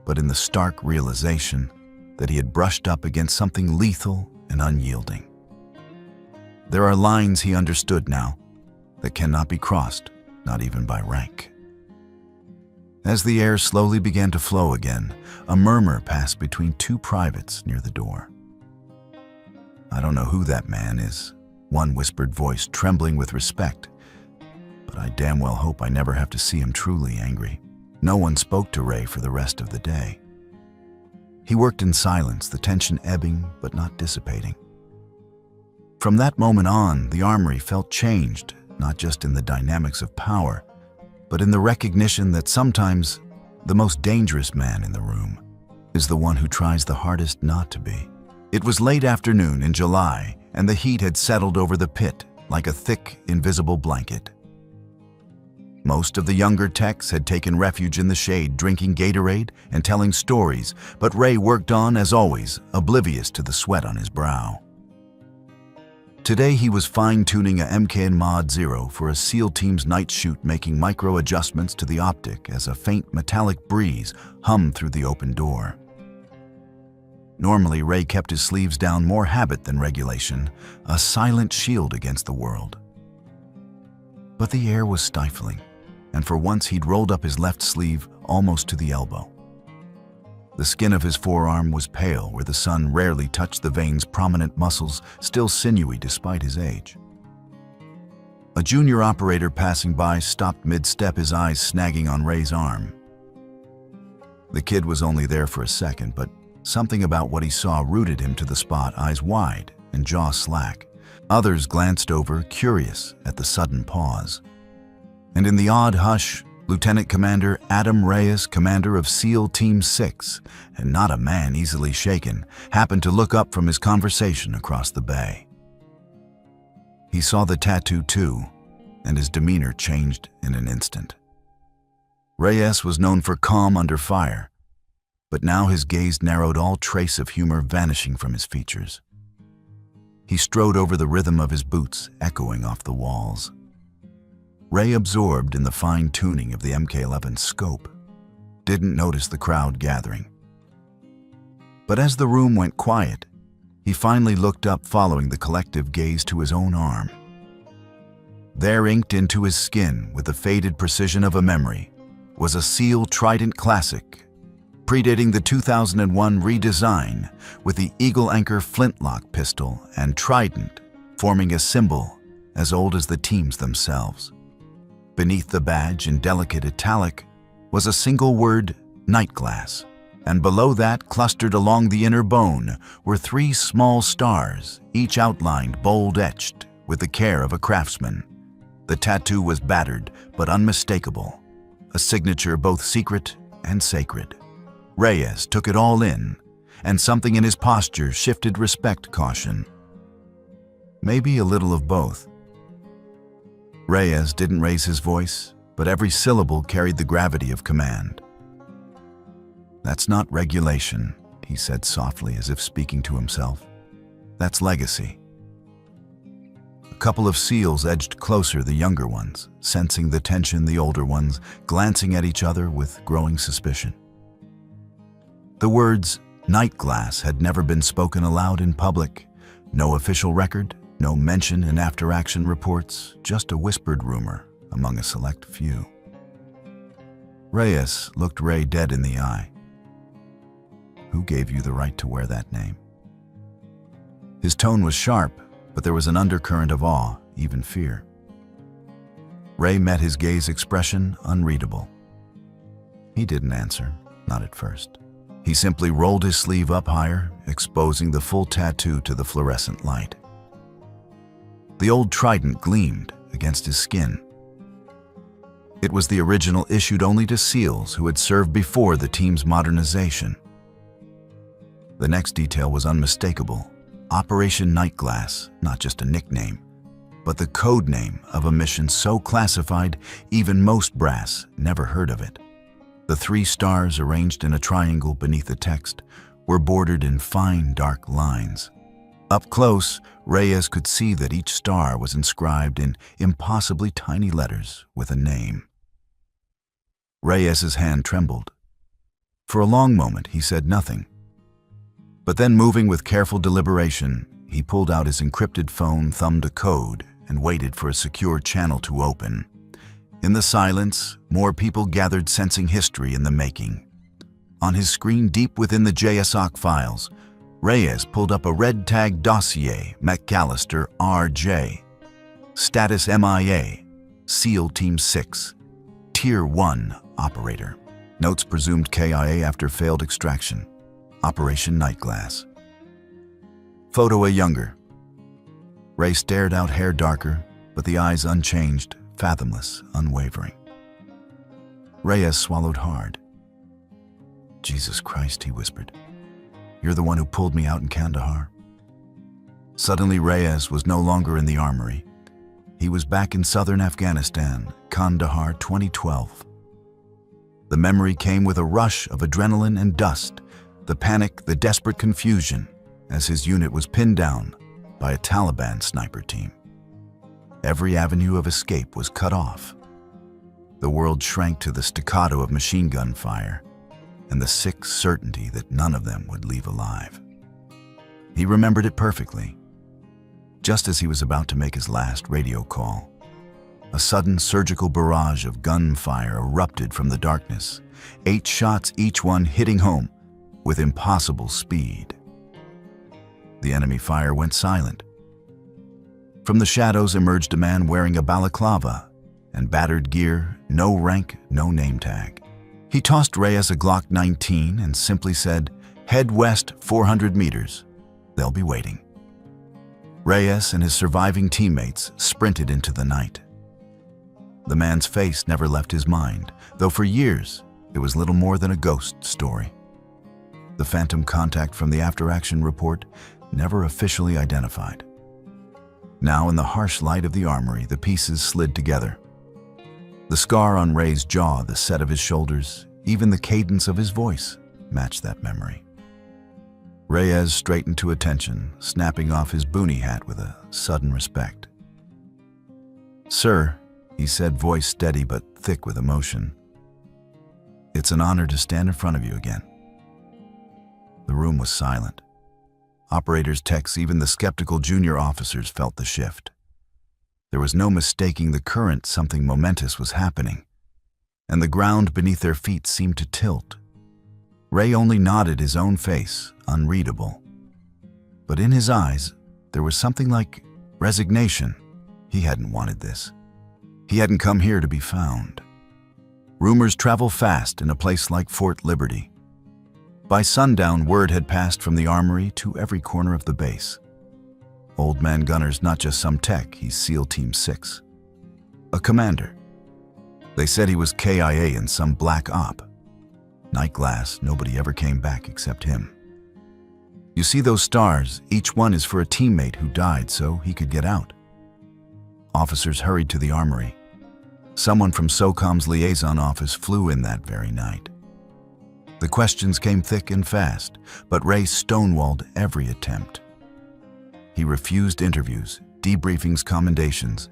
but in the stark realization that he had brushed up against something lethal and unyielding. There are lines, he understood now, that cannot be crossed, not even by rank. As the air slowly began to flow again, a murmur passed between two privates near the door. "I don't know who that man is," one whispered voice, trembling with respect, "but I damn well hope I never have to see him truly angry." No one spoke to Ray for the rest of the day. He worked in silence, the tension ebbing but not dissipating. From that moment on, the armory felt changed, not just in the dynamics of power, but in the recognition that sometimes the most dangerous man in the room is the one who tries the hardest not to be. It was late afternoon in July, and the heat had settled over the pit like a thick, invisible blanket. Most of the younger techs had taken refuge in the shade, drinking Gatorade and telling stories, but Ray worked on, as always, oblivious to the sweat on his brow. Today he was fine-tuning a MKN Mod 0 for a SEAL team's night shoot, making micro-adjustments to the optic as a faint metallic breeze hummed through the open door. Normally, Ray kept his sleeves down, more habit than regulation, a silent shield against the world. But the air was stifling, and for once he'd rolled up his left sleeve almost to the elbow. The skin of his forearm was pale where the sun rarely touched the vein's prominent muscles, still sinewy despite his age. A junior operator passing by stopped mid-step, his eyes snagging on Ray's arm. The kid was only there for a second, but something about what he saw rooted him to the spot, eyes wide and jaw slack. Others glanced over, curious at the sudden pause. And in the odd hush, Lieutenant Commander Adam Reyes, commander of SEAL Team 6, and not a man easily shaken, happened to look up from his conversation across the bay. He saw the tattoo too, and his demeanor changed in an instant. Reyes was known for calm under fire, but now his gaze narrowed, all trace of humor vanishing from his features. He strode over the rhythm of his boots, echoing off the walls. Ray, absorbed in the fine tuning of the MK-11's scope, didn't notice the crowd gathering. But as the room went quiet, he finally looked up, following the collective gaze to his own arm. There, inked into his skin with the faded precision of a memory, was a SEAL Trident Classic, predating the 2001 redesign, with the Eagle Anchor flintlock pistol and trident forming a symbol as old as the teams themselves. Beneath the badge, in delicate italic, was a single word, Nightglass, and below that, clustered along the inner bone, were 3 small stars, each outlined bold-etched with the care of a craftsman. The tattoo was battered but unmistakable, a signature both secret and sacred. Reyes took it all in, and something in his posture shifted respect, caution. Maybe a little of both. Reyes didn't raise his voice, but every syllable carried the gravity of command. "That's not regulation," he said softly, as if speaking to himself. "That's legacy." A couple of SEALs edged closer, the younger ones, sensing the tension, the older ones glancing at each other with growing suspicion. The words Nightglass had never been spoken aloud in public. No official record, no mention in after-action reports, just a whispered rumor among a select few. Reyes looked Ray dead in the eye. "Who gave you the right to wear that name?" His tone was sharp, but there was an undercurrent of awe, even fear. Ray met his gaze, expression unreadable. He didn't answer, not at first. He simply rolled his sleeve up higher, exposing the full tattoo to the fluorescent light. The old trident gleamed against his skin. It was the original, issued only to SEALs who had served before the team's modernization. The next detail was unmistakable. Operation Nightglass, not just a nickname, but the code name of a mission so classified even most brass never heard of it. The 3 stars, arranged in a triangle beneath the text, were bordered in fine, dark lines. Up close, Reyes could see that each star was inscribed in impossibly tiny letters with a name. Reyes's hand trembled. For a long moment, he said nothing. But then, moving with careful deliberation, he pulled out his encrypted phone, thumbed a code, and waited for a secure channel to open. In the silence, more people gathered, sensing history in the making. On his screen, deep within the JSOC files, Reyes pulled up a red-tagged dossier, McAllister RJ. Status MIA, SEAL Team 6, Tier 1 Operator. Notes presumed KIA after failed extraction. Operation Nightglass. Photo a younger. Ray stared out, hair darker, but the eyes unchanged, fathomless, unwavering. Reyes swallowed hard. "Jesus Christ," he whispered. "You're the one who pulled me out in Kandahar." Suddenly, Reyes was no longer in the armory. He was back in southern Afghanistan, Kandahar 2012. The memory came with a rush of adrenaline and dust, the panic, the desperate confusion, as his unit was pinned down by a Taliban sniper team. Every avenue of escape was cut off. The world shrank to the staccato of machine gun fire and the sick certainty that none of them would leave alive. He remembered it perfectly. Just as he was about to make his last radio call, A sudden surgical barrage of gunfire erupted from the darkness, 8 shots each one hitting home with impossible speed. The enemy fire went silent. From the shadows emerged a man wearing a balaclava and battered gear, no rank, no name tag. He tossed Reyes a Glock 19 and simply said, "Head west 400 meters. They'll be waiting." Reyes and his surviving teammates sprinted into the night. The man's face never left his mind, though for years it was little more than a ghost story. The phantom contact from the after-action report never officially identified. Now, in the harsh light of the armory, the pieces slid together. The scar on Ray's jaw, the set of his shoulders, even the cadence of his voice matched that memory. Reyes straightened to attention, snapping off his boonie hat with a sudden respect. "Sir," he said, voice steady but thick with emotion, "it's an honor to stand in front of you again." The room was silent. Operators, techs, even the skeptical junior officers felt the shift. There was no mistaking the current. Something momentous was happening, and the ground beneath their feet seemed to tilt. Ray only nodded, his own face unreadable. But in his eyes, there was something like resignation. He hadn't wanted this. He hadn't come here to be found. Rumors travel fast in a place like Fort Liberty. By sundown, word had passed from the armory to every corner of the base. Old Man Gunner's not just some tech, he's SEAL Team 6. A commander. They said he was KIA in some black op. Night glass, nobody ever came back except him. You see those stars, each one is for a teammate who died so he could get out. Officers hurried to the armory. Someone from SOCOM's liaison office flew in that very night. The questions came thick and fast, but Ray stonewalled every attempt. He refused interviews, debriefings, commendations.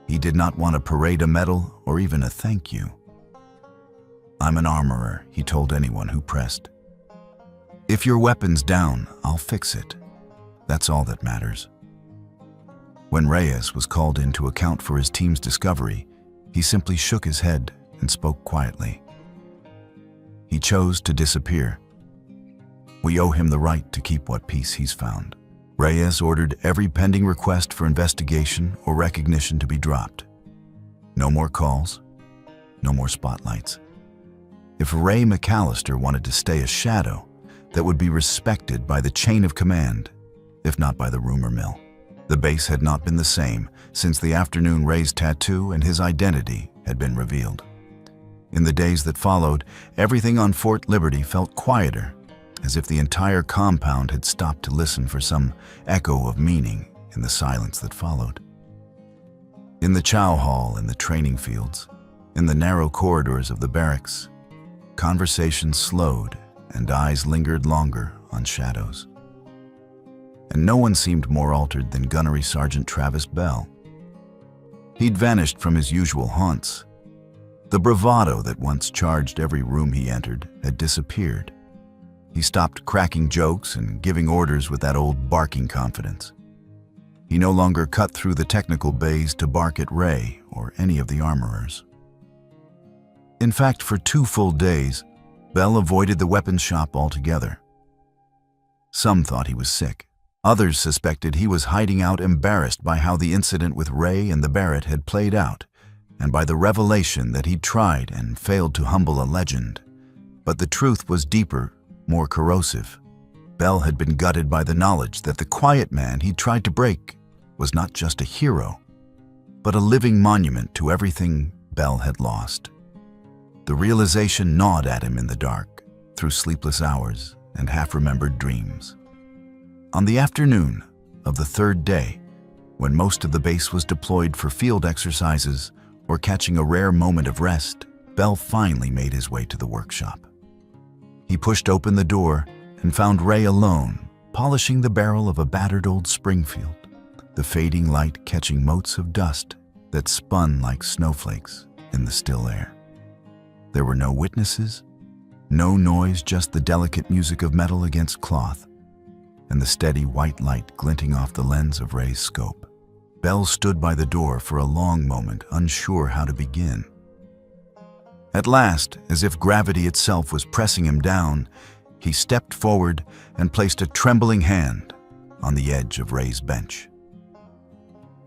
He did not want a parade, a medal, or even a thank you. "I'm an armorer," he told anyone who pressed. "If your weapon's down, I'll fix it. That's all that matters." When Reyes was called in to account for his team's discovery, he simply shook his head and spoke quietly. He chose to disappear. We owe him the right to keep what peace he's found. Reyes ordered every pending request for investigation or recognition to be dropped. No more calls, no more spotlights. If Ray McAllister wanted to stay a shadow, that would be respected by the chain of command, if not by the rumor mill. The base had not been the same since the afternoon Ray's tattoo and his identity had been revealed. In the days that followed, everything on Fort Liberty felt quieter, as if the entire compound had stopped to listen for some echo of meaning in the silence that followed. In the chow hall, in the training fields, in the narrow corridors of the barracks, conversations slowed and eyes lingered longer on shadows. And no one seemed more altered than Gunnery Sergeant Travis Bell. He'd vanished from his usual haunts. The bravado that once charged every room he entered had disappeared. He stopped cracking jokes and giving orders with that old barking confidence. He no longer cut through the technical bays to bark at Ray or any of the armorers. In fact, for 2 full days, Bell avoided the weapons shop altogether. Some thought he was sick. Others suspected he was hiding out, embarrassed by how the incident with Ray and the Barrett had played out, and by the revelation that he'd tried and failed to humble a legend. But the truth was deeper, more corrosive. Bell had been gutted by the knowledge that the quiet man he'd tried to break was not just a hero, but a living monument to everything Bell had lost. The realization gnawed at him in the dark, through sleepless hours and half-remembered dreams. On the afternoon of the 3rd day, when most of the base was deployed for field exercises or catching a rare moment of rest, Bell finally made his way to the workshop. He pushed open the door and found Ray alone, polishing the barrel of a battered old Springfield, the fading light catching motes of dust that spun like snowflakes in the still air. There were no witnesses, no noise, just the delicate music of metal against cloth and the steady white light glinting off the lens of Ray's scope. Bell stood by the door for a long moment, unsure how to begin. At last, as if gravity itself was pressing him down, he stepped forward and placed a trembling hand on the edge of Ray's bench.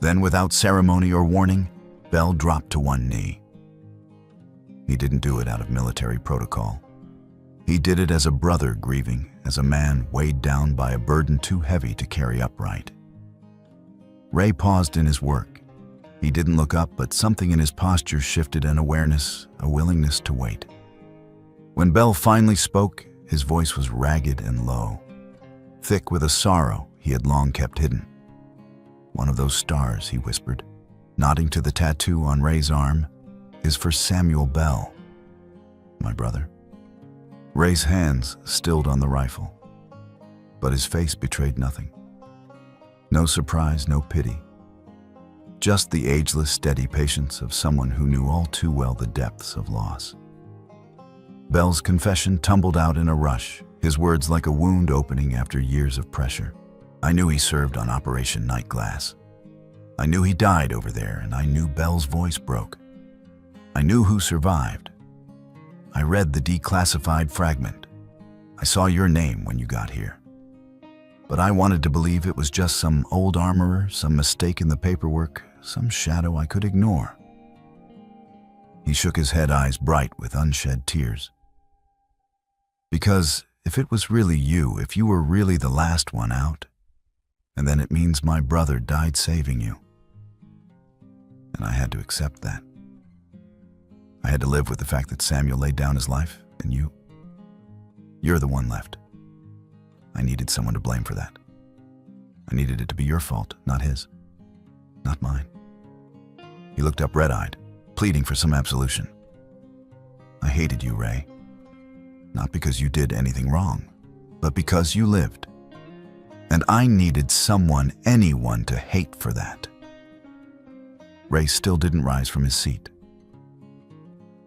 Then, without ceremony or warning, Bell dropped to one knee. He didn't do it out of military protocol. He did it as a brother grieving, as a man weighed down by a burden too heavy to carry upright. Ray paused in his work. He didn't look up, but something in his posture shifted, an awareness, a willingness to wait. When Bell finally spoke, his voice was ragged and low, thick with a sorrow he had long kept hidden. "One of those stars," he whispered, nodding to the tattoo on Ray's arm, "is for Samuel Bell, my brother." Ray's hands stilled on the rifle, but his face betrayed nothing. No surprise, no pity. Just the ageless, steady patience of someone who knew all too well the depths of loss. Bell's confession tumbled out in a rush, his words like a wound opening after years of pressure. "I knew he served on Operation Nightglass. I knew he died over there, and I knew Bell's voice broke. I knew who survived. I read the declassified fragment. I saw your name when you got here. But I wanted to believe it was just some old armorer, some mistake in the paperwork, some shadow I could ignore." He shook his head, eyes bright with unshed tears. "Because if it was really you, if you were really the last one out, and then it means my brother died saving you. And I had to accept that. I had to live with the fact that Samuel laid down his life, and you're the one left. I needed someone to blame for that. I needed it to be your fault, not his, not mine." He looked up red-eyed, pleading for some absolution. "I hated you, Ray. Not because you did anything wrong, but because you lived. And I needed someone, anyone, to hate for that." Ray still didn't rise from his seat.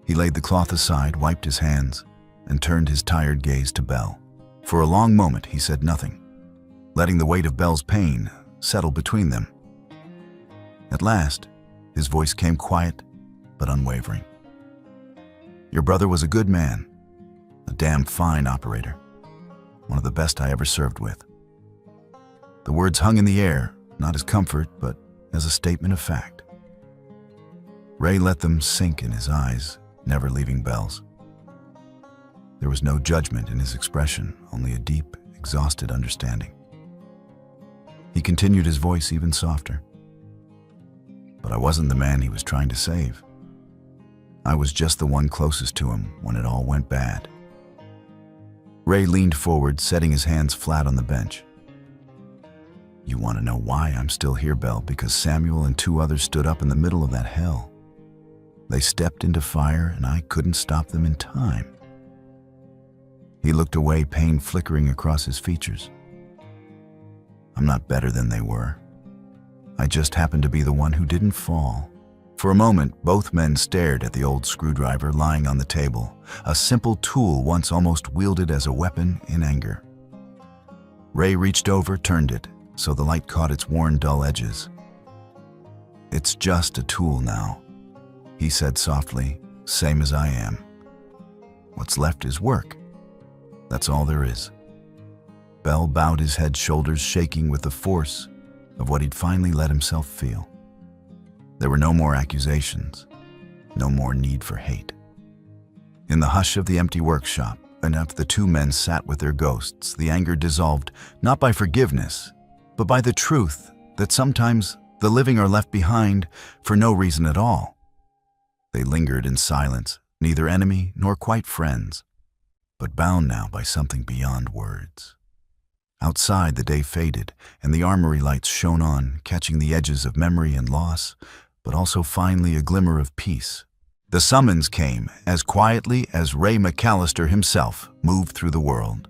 He laid the cloth aside, wiped his hands, and turned his tired gaze to Bell. For a long moment, he said nothing, letting the weight of Bell's pain settle between them. At last, his voice came quiet but unwavering. "Your brother was a good man, a damn fine operator, one of the best I ever served with." The words hung in the air, not as comfort, but as a statement of fact. Ray let them sink in his eyes, never leaving Bell's. There was no judgment in his expression, only a deep, exhausted understanding. He continued, his voice even softer. "But I wasn't the man he was trying to save. I was just the one closest to him when it all went bad." Ray leaned forward, setting his hands flat on the bench. "You want to know why I'm still here, Bell? Because Samuel and 2 others stood up in the middle of that hell. They stepped into fire, and I couldn't stop them in time." He looked away, pain flickering across his features. "I'm not better than they were. I just happened to be the one who didn't fall." For a moment, both men stared at the old screwdriver lying on the table, a simple tool once almost wielded as a weapon in anger. Ray reached over, turned it, so the light caught its worn, dull edges. "It's just a tool now," he said softly, "same as I am. What's left is work. That's all there is." Bell bowed his head, shoulders shaking with the force of what he'd finally let himself feel. There were no more accusations, no more need for hate. In the hush of the empty workshop, and after the 2 men sat with their ghosts, the anger dissolved, not by forgiveness, but by the truth that sometimes the living are left behind for no reason at all. They lingered in silence, neither enemy nor quite friends, but bound now by something beyond words. Outside, the day faded, and the armory lights shone on, catching the edges of memory and loss, but also finally a glimmer of peace. The summons came as quietly as Ray McAllister himself moved through the world.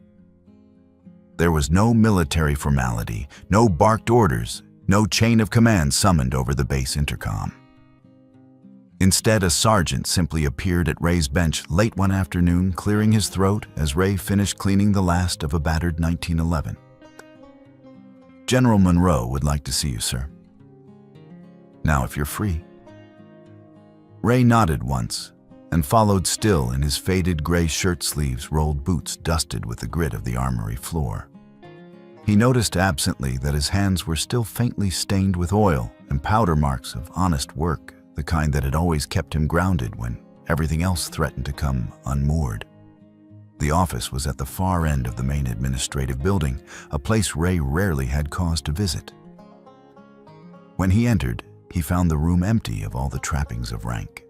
There was no military formality, no barked orders, no chain of command summoned over the base intercom. Instead, a sergeant simply appeared at Ray's bench late one afternoon, clearing his throat as Ray finished cleaning the last of a battered 1911. "General Monroe would like to see you, sir." Now if you're free." Ray nodded once and followed, still in his faded gray shirt sleeves, rolled boots dusted with the grit of the armory floor. He noticed absently that his hands were still faintly stained with oil and powder marks of honest work, the kind that had always kept him grounded when everything else threatened to come unmoored. The office was at the far end of the main administrative building, a place Ray rarely had cause to visit. When he entered, he found the room empty of all the trappings of rank.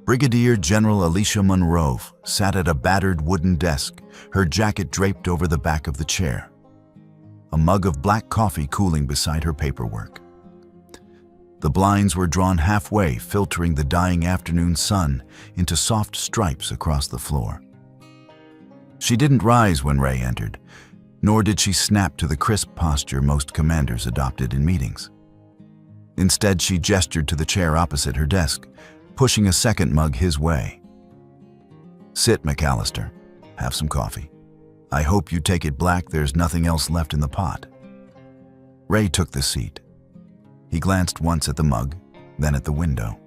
Brigadier General Alicia Monroe sat at a battered wooden desk, her jacket draped over the back of the chair, a mug of black coffee cooling beside her paperwork. The blinds were drawn halfway, filtering the dying afternoon sun into soft stripes across the floor. She didn't rise when Ray entered, nor did she snap to the crisp posture most commanders adopted in meetings. Instead, she gestured to the chair opposite her desk, pushing a second mug his way. "Sit, McAllister. Have some coffee. I hope you take it black. There's nothing else left in the pot." Ray took the seat. He glanced once at the mug, then at the window.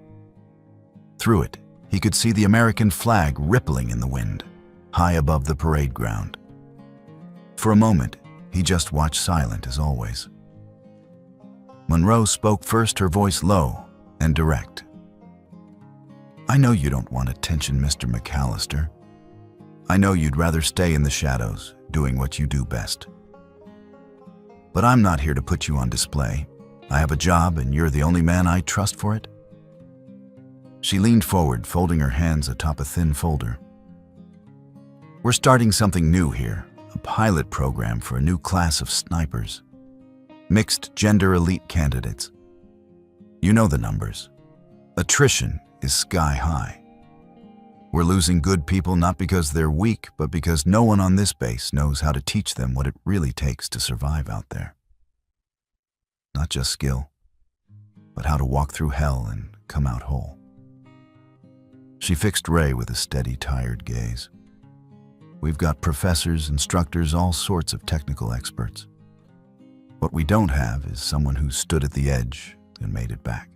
Through it, he could see the American flag rippling in the wind, high above the parade ground. For a moment, he just watched, silent as always. Monroe spoke first, her voice low and direct. "I know you don't want attention, Mr. McAllister. I know you'd rather stay in the shadows, doing what you do best. But I'm not here to put you on display. I have a job, and you're the only man I trust for it." She leaned forward, folding her hands atop a thin folder. "We're starting something new here, a pilot program for a new class of snipers. Mixed gender elite candidates. You know the numbers. Attrition is sky high. We're losing good people not because they're weak, but because no one on this base knows how to teach them what it really takes to survive out there. Not just skill, but how to walk through hell and come out whole." She fixed Ray with a steady, tired gaze. "We've got professors, instructors, all sorts of technical experts. What we don't have is someone who stood at the edge and made it back.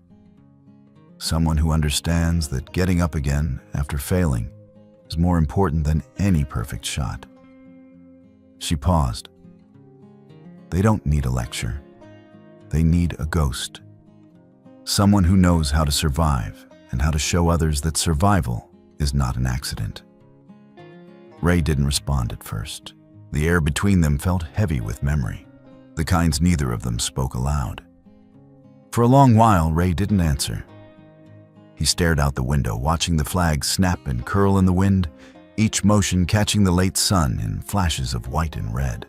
Someone who understands that getting up again after failing is more important than any perfect shot." She paused. "They don't need a lecture. They need a ghost. Someone who knows how to survive and how to show others that survival is not an accident." Ray didn't respond at first. The air between them felt heavy with memory, the kinds neither of them spoke aloud. For a long while, Ray didn't answer. He stared out the window, watching the flag snap and curl in the wind, each motion catching the late sun in flashes of white and red.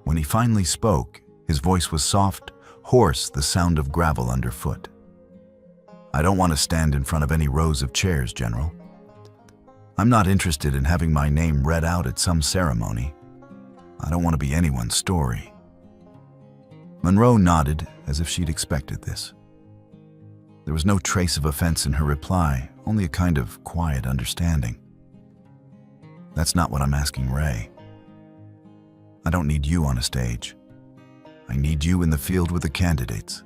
When he finally spoke, his voice was soft, hoarse, the sound of gravel underfoot. "I don't want to stand in front of any rows of chairs, General. I'm not interested in having my name read out at some ceremony. I don't want to be anyone's story." Monroe nodded as if she'd expected this. There was no trace of offense in her reply, only a kind of quiet understanding. "That's not what I'm asking, Ray. I don't need you on a stage. I need you in the field with the candidates,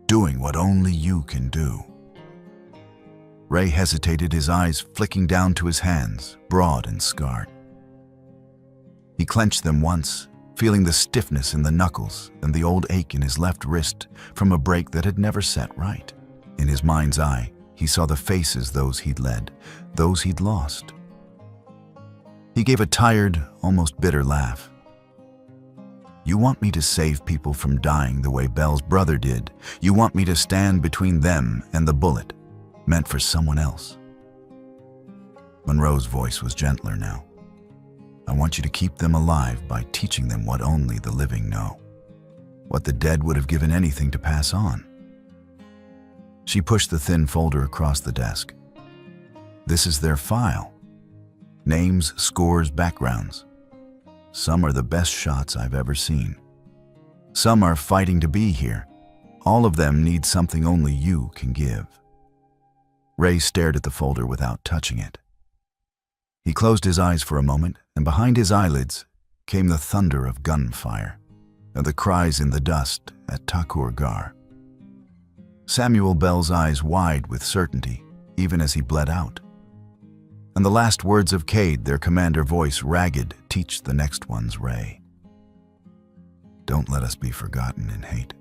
doing what only you can do." Ray hesitated, his eyes flicking down to his hands, broad and scarred. He clenched them once, feeling the stiffness in the knuckles and the old ache in his left wrist from a break that had never set right. In his mind's eye, he saw the faces, those he'd led, those he'd lost. He gave a tired, almost bitter laugh. "You want me to save people from dying the way Belle's brother did. You want me to stand between them and the bullet, meant for someone else." Monroe's voice was gentler now. "I want you to keep them alive by teaching them what only the living know, what the dead would have given anything to pass on." She pushed the thin folder across the desk. "This is their file. Names, scores, backgrounds. Some are the best shots I've ever seen. Some are fighting to be here. All of them need something only you can give." Ray stared at the folder without touching it. He closed his eyes for a moment, and behind his eyelids came the thunder of gunfire and the cries in the dust at Takur Gar. Samuel Bell's eyes wide with certainty, even as he bled out. And the last words of Cade, their commander voice ragged, teach the next ones, Ray. Don't let us be forgotten in hate.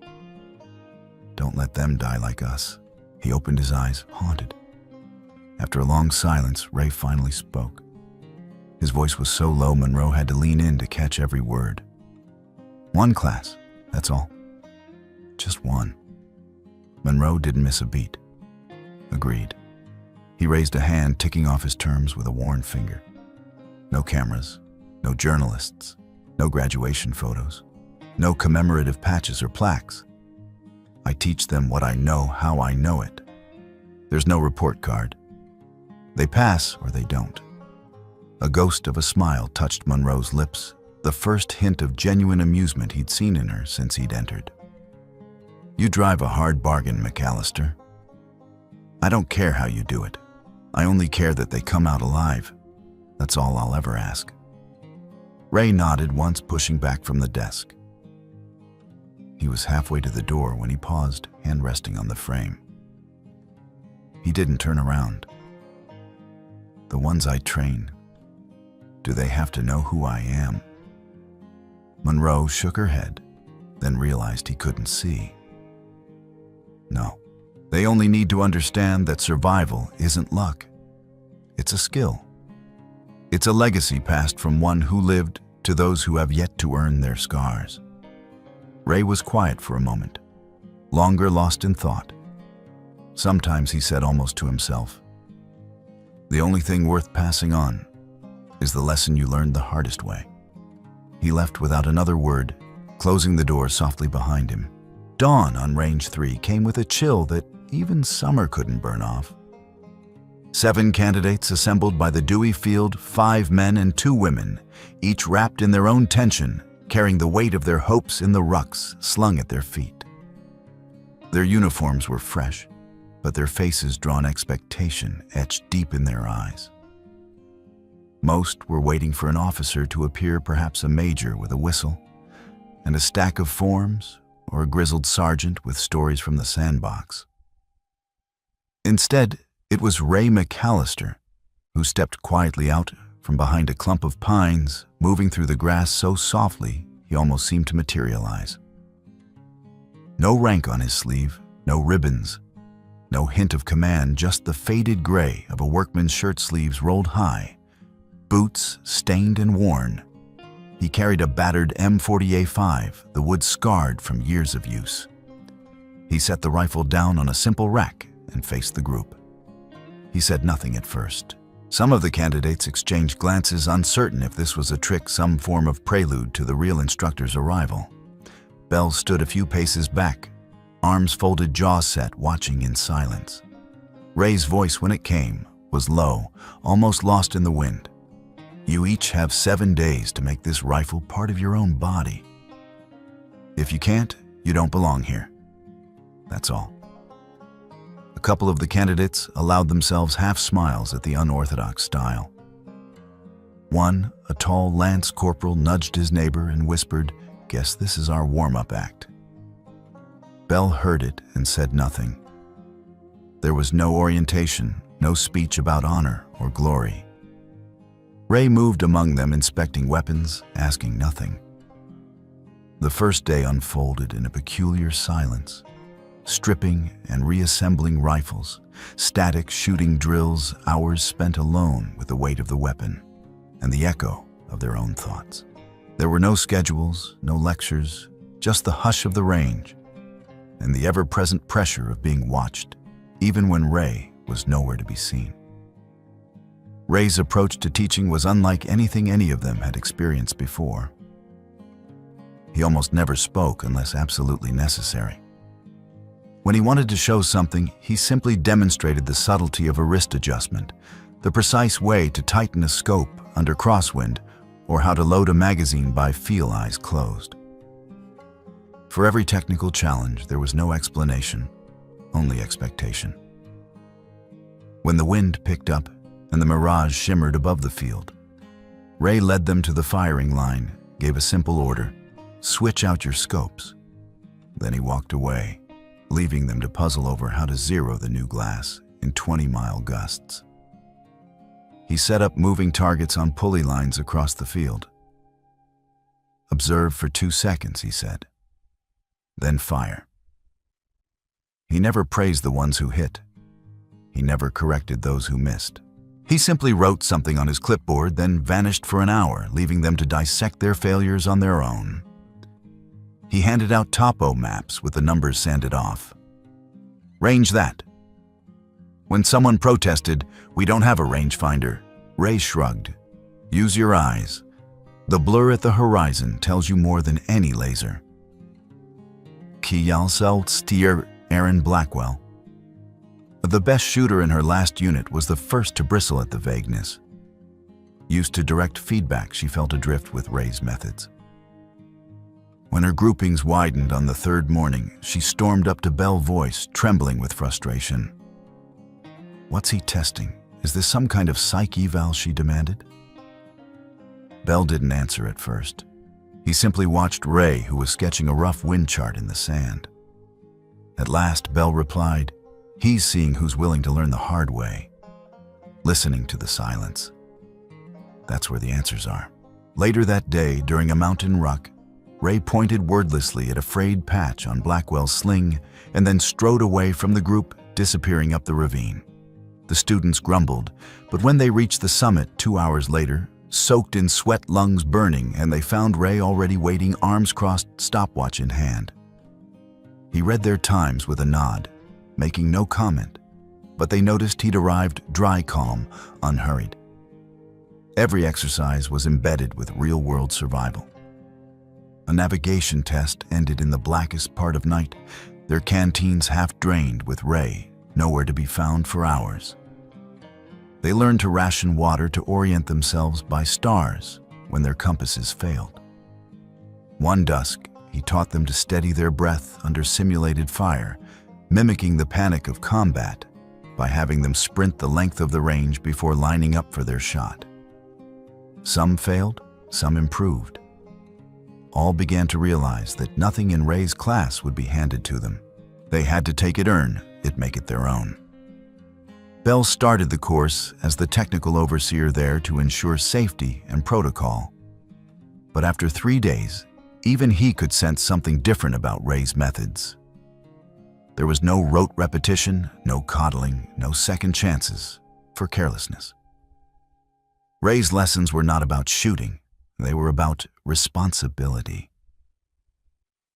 Don't let them die like us. He opened his eyes, haunted. After a long silence, Ray finally spoke. His voice was so low, Monroe had to lean in to catch every word. One class, that's all. Just one. Monroe didn't miss a beat. Agreed. He raised a hand, ticking off his terms with a worn finger. No cameras, no journalists, no graduation photos, no commemorative patches or plaques. I teach them what I know, how I know it. There's no report card. They pass or they don't. A ghost of a smile touched Monroe's lips, the first hint of genuine amusement he'd seen in her since he'd entered. You drive a hard bargain, McAllister. I don't care how you do it. I only care that they come out alive. That's all I'll ever ask. Ray nodded once, pushing back from the desk. He was halfway to the door when he paused, hand resting on the frame. He didn't turn around. The ones I train, do they have to know who I am? Monroe shook her head, then realized he couldn't see. No. They only need to understand that survival isn't luck. It's a skill. It's a legacy passed from one who lived to those who have yet to earn their scars. Ray was quiet for a moment, longer lost in thought. Sometimes he said almost to himself, "The only thing worth passing on is the lesson you learned the hardest way." He left without another word, closing the door softly behind him. Dawn on Range 3 came with a chill that even summer couldn't burn off. 7 candidates assembled by the dewy field, 5 men and 2 women, each wrapped in their own tension, carrying the weight of their hopes in the rucks slung at their feet. Their uniforms were fresh, but their faces drawn expectation etched deep in their eyes. Most were waiting for an officer to appear, perhaps a major with a whistle, and a stack of forms, or a grizzled sergeant with stories from the sandbox. Instead, it was Ray McAllister, who stepped quietly out from behind a clump of pines, moving through the grass so softly he almost seemed to materialize. No rank on his sleeve, no ribbons, no hint of command, just the faded gray of a workman's shirt sleeves rolled high, boots stained and worn. He carried a battered M40A5, the wood scarred from years of use. He set the rifle down on a simple rack and faced the group. He said nothing at first. Some of the candidates exchanged glances, uncertain if this was a trick, some form of prelude to the real instructor's arrival. Bell stood a few paces back, arms folded, jaw set, watching in silence. Ray's voice, when it came, was low, almost lost in the wind. You each have 7 days to make this rifle part of your own body. If you can't, you don't belong here. That's all. A couple of the candidates allowed themselves half smiles at the unorthodox style. One, a tall lance corporal, nudged his neighbor and whispered, "Guess this is our warm-up act." Bell heard it and said nothing. There was no orientation, no speech about honor or glory. Ray moved among them, inspecting weapons, asking nothing. The first day unfolded in a peculiar silence. Stripping and reassembling rifles, static shooting drills, hours spent alone with the weight of the weapon and the echo of their own thoughts. There were no schedules, no lectures, just the hush of the range and the ever-present pressure of being watched, even when Ray was nowhere to be seen. Ray's approach to teaching was unlike anything any of them had experienced before. He almost never spoke unless absolutely necessary. When he wanted to show something, he simply demonstrated the subtlety of a wrist adjustment, the precise way to tighten a scope under crosswind, or how to load a magazine by feel eyes closed. For every technical challenge, there was no explanation, only expectation. When the wind picked up and the mirage shimmered above the field, Ray led them to the firing line, gave a simple order, "Switch out your scopes." Then he walked away, leaving them to puzzle over how to zero the new glass in 20-mile gusts. He set up moving targets on pulley lines across the field. "Observe for 2 seconds," he said. "Then fire." He never praised the ones who hit. He never corrected those who missed. He simply wrote something on his clipboard, then vanished for an hour, leaving them to dissect their failures on their own. He handed out topo maps with the numbers sanded off. "Range that." When someone protested, "We don't have a rangefinder," Ray shrugged. "Use your eyes. The blur at the horizon tells you more than any laser." Kiyalsel Stier Erin Blackwell. The best shooter in her last unit was the first to bristle at the vagueness. Used to direct feedback, she felt adrift with Ray's methods. When her groupings widened on the third morning, she stormed up to Bell, voice trembling with frustration. "What's he testing? Is this some kind of psych eval?" she demanded. Bell didn't answer at first. He simply watched Ray, who was sketching a rough wind chart in the sand. At last, Bell replied, "He's seeing who's willing to learn the hard way, listening to the silence. That's where the answers are." Later that day, during a mountain ruck, Ray pointed wordlessly at a frayed patch on Blackwell's sling and then strode away from the group, disappearing up the ravine. The students grumbled, but when they reached the summit 2 hours later, soaked in sweat, lungs burning, and they found Ray already waiting, arms crossed, stopwatch in hand. He read their times with a nod, making no comment, but they noticed he'd arrived dry, calm, unhurried. Every exercise was embedded with real-world survival. A navigation test ended in the blackest part of night, their canteens half drained, with Ray nowhere to be found for hours. They learned to ration water to orient themselves by stars when their compasses failed. One dusk, he taught them to steady their breath under simulated fire, mimicking the panic of combat by having them sprint the length of the range before lining up for their shot. Some failed, some improved. All began to realize that nothing in Ray's class would be handed to them. They had to take it, earn it, make it their own. Bell started the course as the technical overseer there to ensure safety and protocol. But after 3 days, even he could sense something different about Ray's methods. There was no rote repetition, no coddling, no second chances for carelessness. Ray's lessons were not about shooting, they were about responsibility.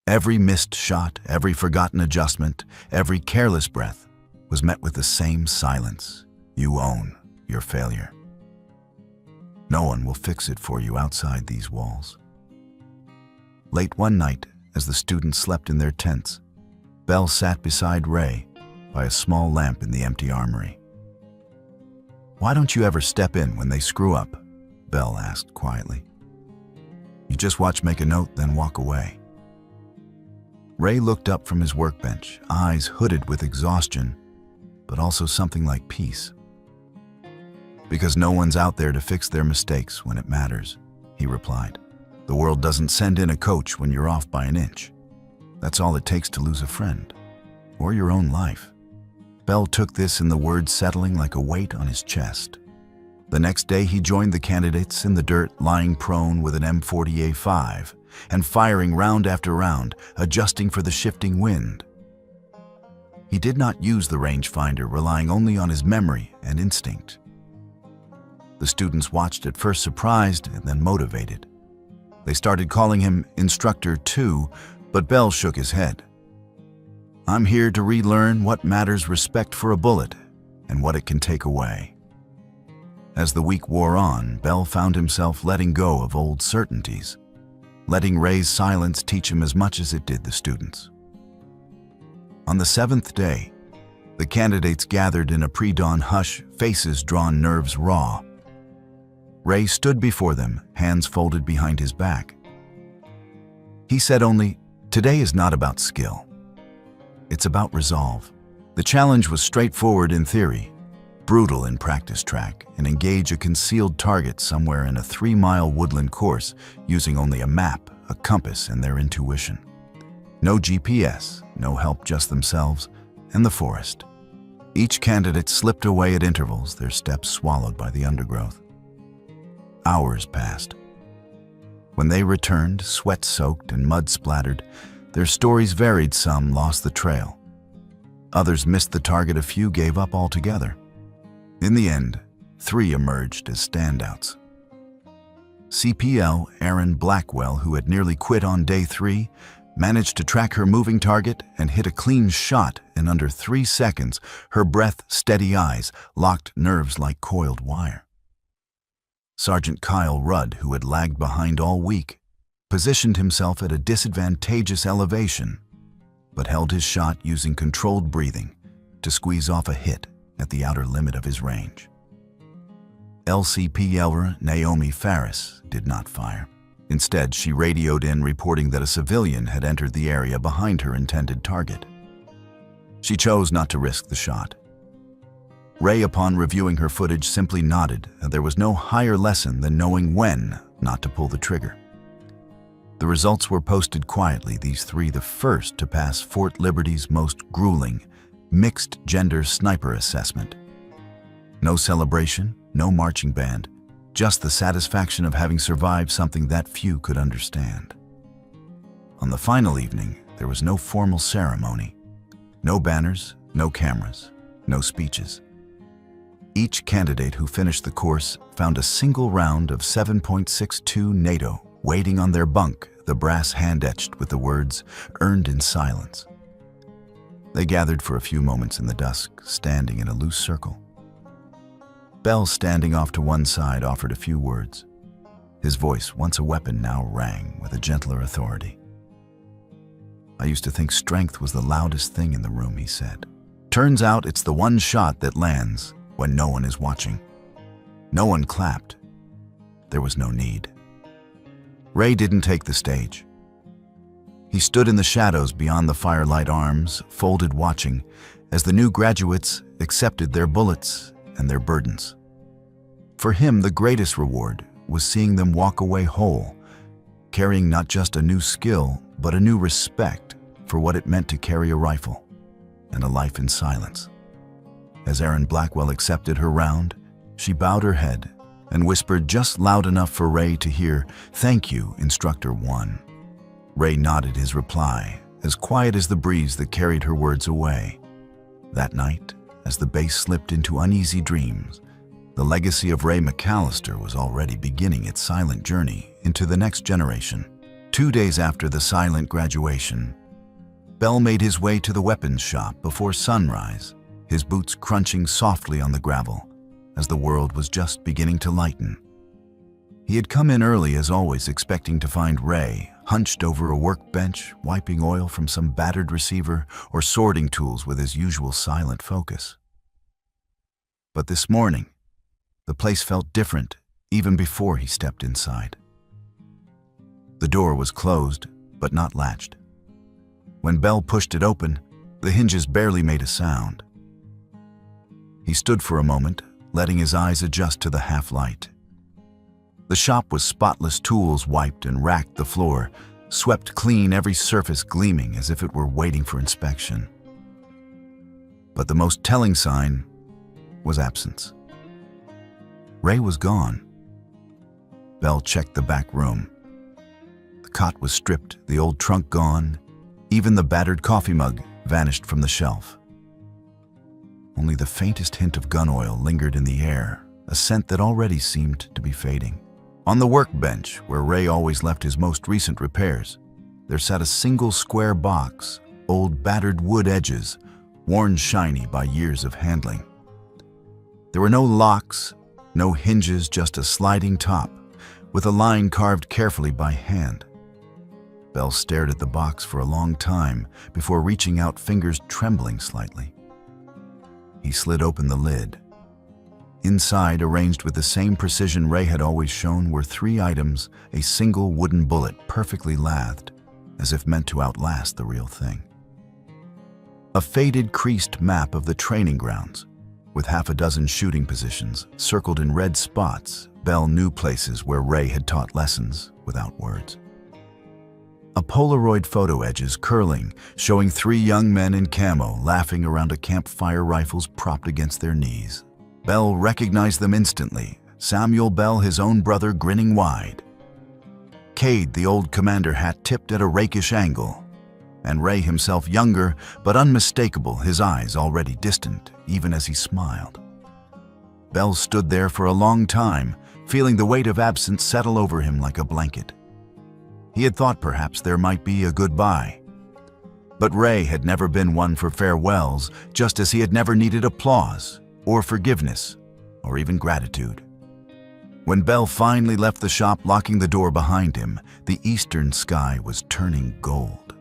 Every missed shot, every forgotten adjustment, every careless breath was met with the same silence. You own your failure. No one will fix it for you outside these walls. Late one night, as the students slept in their tents, Bell sat beside Ray by a small lamp in the empty armory. "Why don't you ever step in when they screw up?" Bell asked quietly. "You just watch, make a note, then walk away." Ray looked up from his workbench, eyes hooded with exhaustion, but also something like peace. "Because no one's out there to fix their mistakes when it matters," he replied. "The world doesn't send in a coach when you're off by an inch. That's all it takes to lose a friend, or your own life." Bell took this in the words settling like a weight on his chest. The next day he joined the candidates in the dirt, lying prone with an M40A5 and firing round after round, adjusting for the shifting wind. He did not use the rangefinder, relying only on his memory and instinct. The students watched, at first surprised and then motivated. They started calling him Instructor 2, but Bell shook his head. "I'm here to relearn what matters: respect for a bullet and what it can take away." As the week wore on, Bell found himself letting go of old certainties, letting Ray's silence teach him as much as it did the students. On the 7th day, the candidates gathered in a pre-dawn hush, faces drawn, nerves raw. Ray stood before them, hands folded behind his back. He said only, "Today is not about skill. It's about resolve." The challenge was straightforward in theory, brutal in practice track, and engage a concealed target somewhere in a 3-mile woodland course using only a map, a compass, and their intuition. No GPS, no help, just themselves and the forest. Each candidate slipped away at intervals, their steps swallowed by the undergrowth. Hours passed. When they returned, sweat-soaked and mud-splattered, their stories varied. Some lost the trail. Others missed the target. A few gave up altogether. In the end, 3 emerged as standouts. CPL Erin Blackwell, who had nearly quit on day 3, managed to track her moving target and hit a clean shot in under 3 seconds. Her breath, steady eyes, locked nerves like coiled wire. Sergeant Kyle Rudd, who had lagged behind all week, positioned himself at a disadvantageous elevation, but held his shot using controlled breathing to squeeze off a hit at the outer limit of his range. LCPLer Naomi Farris did not fire. Instead, she radioed in reporting that a civilian had entered the area behind her intended target. She chose not to risk the shot. Ray, upon reviewing her footage, simply nodded. There was no higher lesson than knowing when not to pull the trigger. The results were posted quietly, these 3 the first to pass Fort Liberty's most grueling, mixed-gender sniper assessment. No celebration, no marching band, just the satisfaction of having survived something that few could understand. On the final evening, there was no formal ceremony. No banners, no cameras, no speeches. Each candidate who finished the course found a single round of 7.62 NATO waiting on their bunk, the brass hand etched with the words, "Earned in silence." They gathered for a few moments in the dusk, standing in a loose circle. Bell, standing off to one side, offered a few words. His voice, once a weapon, now rang with a gentler authority. "I used to think strength was the loudest thing in the room," he said. "Turns out it's the one shot that lands when no one is watching." No one clapped. There was no need. Ray didn't take the stage. He stood in the shadows beyond the firelight, arms folded, watching as the new graduates accepted their bullets and their burdens. For him, the greatest reward was seeing them walk away whole, carrying not just a new skill, but a new respect for what it meant to carry a rifle and a life in silence. As Erin Blackwell accepted her round, she bowed her head and whispered just loud enough for Ray to hear, "Thank you, Instructor 1." Ray nodded his reply, as quiet as the breeze that carried her words away. That night, as the base slipped into uneasy dreams, the legacy of Ray McAllister was already beginning its silent journey into the next generation. 2 days after the silent graduation, Bell made his way to the weapons shop before sunrise, his boots crunching softly on the gravel as the world was just beginning to lighten. He had come in early, as always, expecting to find Ray hunched over a workbench, wiping oil from some battered receiver or sorting tools with his usual silent focus. But this morning, the place felt different even before he stepped inside. The door was closed, but not latched. When Bell pushed it open, the hinges barely made a sound. He stood for a moment, letting his eyes adjust to the half-light. The shop was spotless, tools wiped and racked the floor, swept clean, every surface gleaming as if it were waiting for inspection. But the most telling sign was absence. Ray was gone. Bell checked the back room. The cot was stripped, the old trunk gone, even the battered coffee mug vanished from the shelf. Only the faintest hint of gun oil lingered in the air, a scent that already seemed to be fading. On the workbench, where Ray always left his most recent repairs, there sat a single square box, old battered wood edges, worn shiny by years of handling. There were no locks, no hinges, just a sliding top, with a line carved carefully by hand. Bell stared at the box for a long time before reaching out, fingers trembling slightly. He slid open the lid. Inside, arranged with the same precision Ray had always shown, were 3 items, a single wooden bullet perfectly lathed, as if meant to outlast the real thing. A faded, creased map of the training grounds, with half a dozen shooting positions circled in red spots. Bell knew places where Ray had taught lessons without words. A Polaroid photo edges curling, showing three young men in camo laughing around a campfire, rifles propped against their knees. Bell recognized them instantly. Samuel Bell, his own brother, grinning wide. Cade, the old commander hat tipped at a rakish angle. And Ray himself, younger but unmistakable, his eyes already distant, even as he smiled. Bell stood there for a long time, feeling the weight of absence settle over him like a blanket. He had thought perhaps there might be a goodbye. But Ray had never been one for farewells, just as he had never needed applause, or forgiveness, or even gratitude. When Bell finally left the shop, locking the door behind him, the eastern sky was turning gold.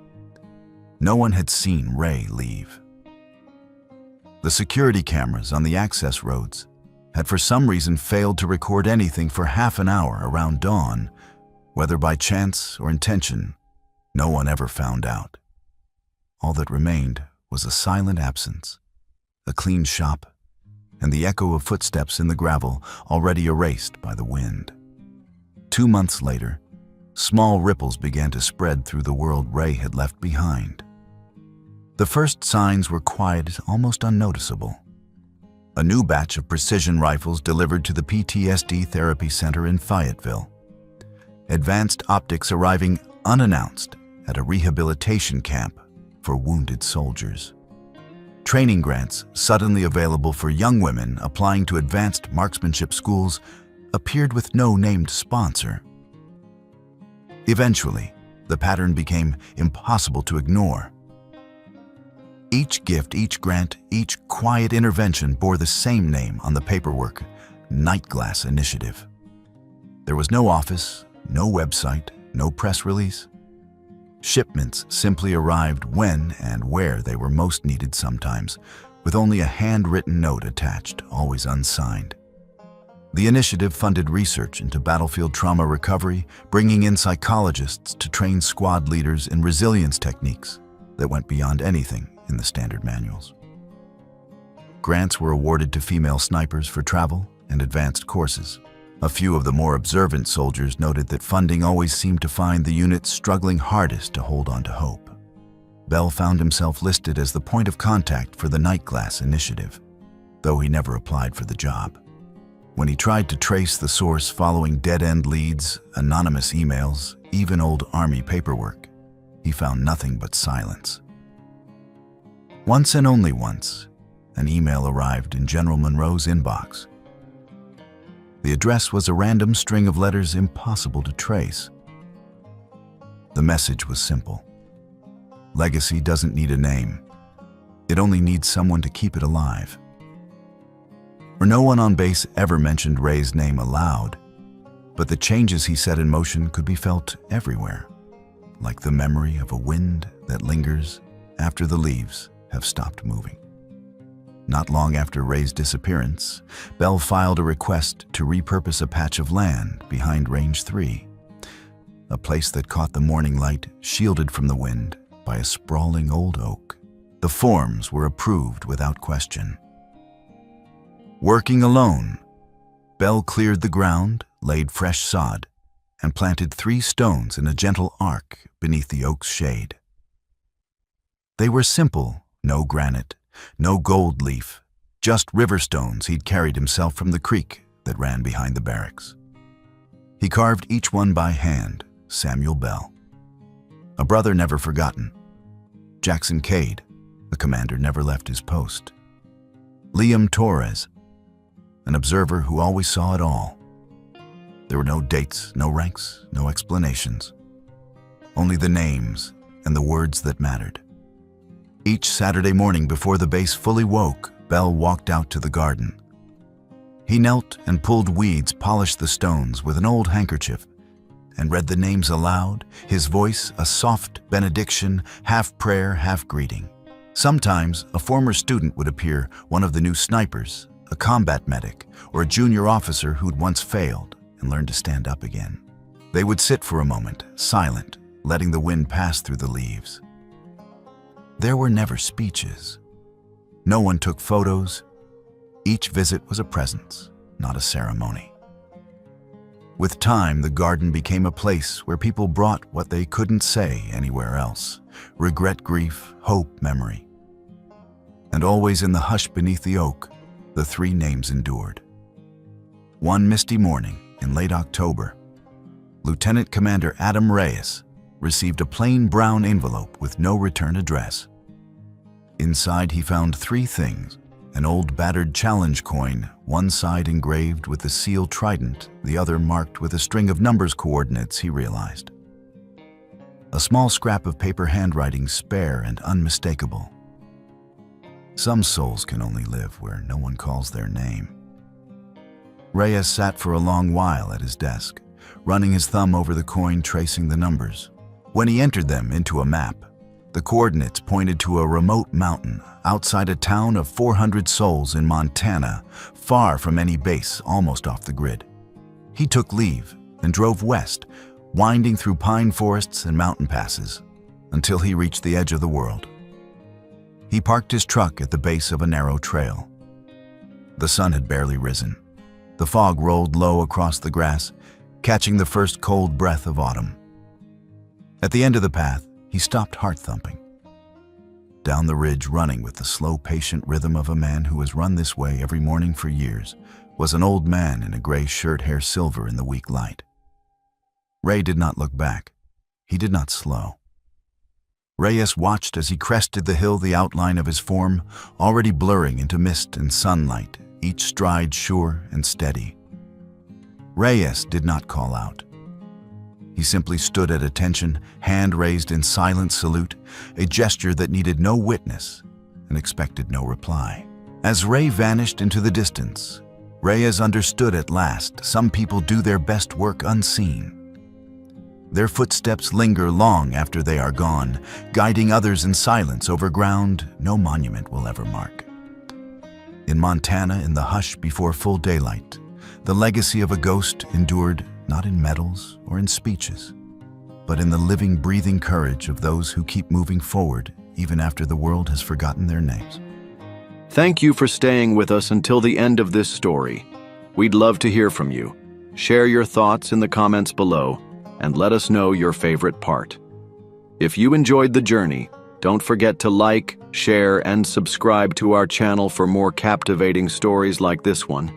No one had seen Ray leave. The security cameras on the access roads had for some reason failed to record anything for half an hour around dawn. Whether by chance or intention, no one ever found out. All that remained was a silent absence, a clean shop, and the echo of footsteps in the gravel already erased by the wind. 2 months later, small ripples began to spread through the world Ray had left behind. The first signs were quiet, almost unnoticeable. A new batch of precision rifles delivered to the PTSD Therapy Center in Fayetteville. Advanced optics arriving unannounced at a rehabilitation camp for wounded soldiers. Training grants suddenly available for young women applying to advanced marksmanship schools appeared with no named sponsor. Eventually, the pattern became impossible to ignore. Each gift, each grant, each quiet intervention bore the same name on the paperwork: Nightglass Initiative. There was no office, no website, no press release. Shipments simply arrived when and where they were most needed, sometimes with only a handwritten note attached, always unsigned. The initiative funded research into battlefield trauma recovery, bringing in psychologists to train squad leaders in resilience techniques that went beyond anything in the standard manuals. Grants were awarded to female snipers for travel and advanced courses. A few of the more observant soldiers noted that funding always seemed to find the units struggling hardest to hold on to hope. Bell found himself listed as the point of contact for the Nightglass Initiative, though he never applied for the job. When he tried to trace the source following dead-end leads, anonymous emails, even old Army paperwork, he found nothing but silence. Once and only once, an email arrived in General Monroe's inbox. The address was a random string of letters impossible to trace. The message was simple. Legacy doesn't need a name. It only needs someone to keep it alive. For no one on base ever mentioned Ray's name aloud, but the changes he set in motion could be felt everywhere, like the memory of a wind that lingers after the leaves have stopped moving. Not long after Ray's disappearance, Bell filed a request to repurpose a patch of land behind Range 3, a place that caught the morning light, shielded from the wind by a sprawling old oak. The forms were approved without question. Working alone, Bell cleared the ground, laid fresh sod, and planted 3 stones in a gentle arc beneath the oak's shade. They were simple, no granite, no gold leaf, just river stones he'd carried himself from the creek that ran behind the barracks. He carved each one by hand, Samuel Bell. A brother never forgotten. Jackson Cade, a commander never left his post. Liam Torres, an observer who always saw it all. There were no dates, no ranks, no explanations. Only the names and the words that mattered. Each Saturday morning before the base fully woke, Bell walked out to the garden. He knelt and pulled weeds, polished the stones with an old handkerchief, and read the names aloud, his voice a soft benediction, half prayer, half greeting. Sometimes a former student would appear, one of the new snipers, a combat medic, or a junior officer who'd once failed and learned to stand up again. They would sit for a moment, silent, letting the wind pass through the leaves. There were never speeches. No one took photos. Each visit was a presence, not a ceremony. With time, the garden became a place where people brought what they couldn't say anywhere else: regret, grief, hope, memory. And always in the hush beneath the oak, the three names endured. One misty morning in late October, Lieutenant Commander Adam Reyes received a plain brown envelope with no return address. Inside, he found three things: an old battered challenge coin, one side engraved with the seal trident, the other marked with a string of numbers coordinates, he realized. A small scrap of paper handwriting, spare and unmistakable. Some souls can only live where no one calls their name. Reyes sat for a long while at his desk, running his thumb over the coin, tracing the numbers. When he entered them into a map, the coordinates pointed to a remote mountain outside a town of 400 souls in Montana, far from any base, almost off the grid. He took leave and drove west, winding through pine forests and mountain passes, until he reached the edge of the world. He parked his truck at the base of a narrow trail. The sun had barely risen. The fog rolled low across the grass, catching the first cold breath of autumn. At the end of the path, he stopped, heart thumping. Down the ridge, running with the slow, patient rhythm of a man who has run this way every morning for years, was an old man in a gray shirt, hair silver in the weak light. Ray did not look back. He did not slow. Reyes watched as he crested the hill, the outline of his form already blurring into mist and sunlight, each stride sure and steady. Reyes did not call out. He simply stood at attention, hand raised in silent salute, a gesture that needed no witness and expected no reply. As Ray vanished into the distance, Reyes understood at last: some people do their best work unseen. Their footsteps linger long after they are gone, guiding others in silence over ground no monument will ever mark. In Montana, in the hush before full daylight, the legacy of a ghost endured not in medals or in speeches, but in the living, breathing courage of those who keep moving forward even after the world has forgotten their names. Thank you for staying with us until the end of this story. We'd love to hear from you. Share your thoughts in the comments below and let us know your favorite part. If you enjoyed the journey, don't forget to like, share, and subscribe to our channel for more captivating stories like this one.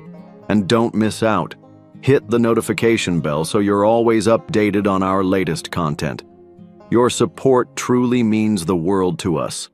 And don't miss out. Hit the notification bell so you're always updated on our latest content. Your support truly means the world to us.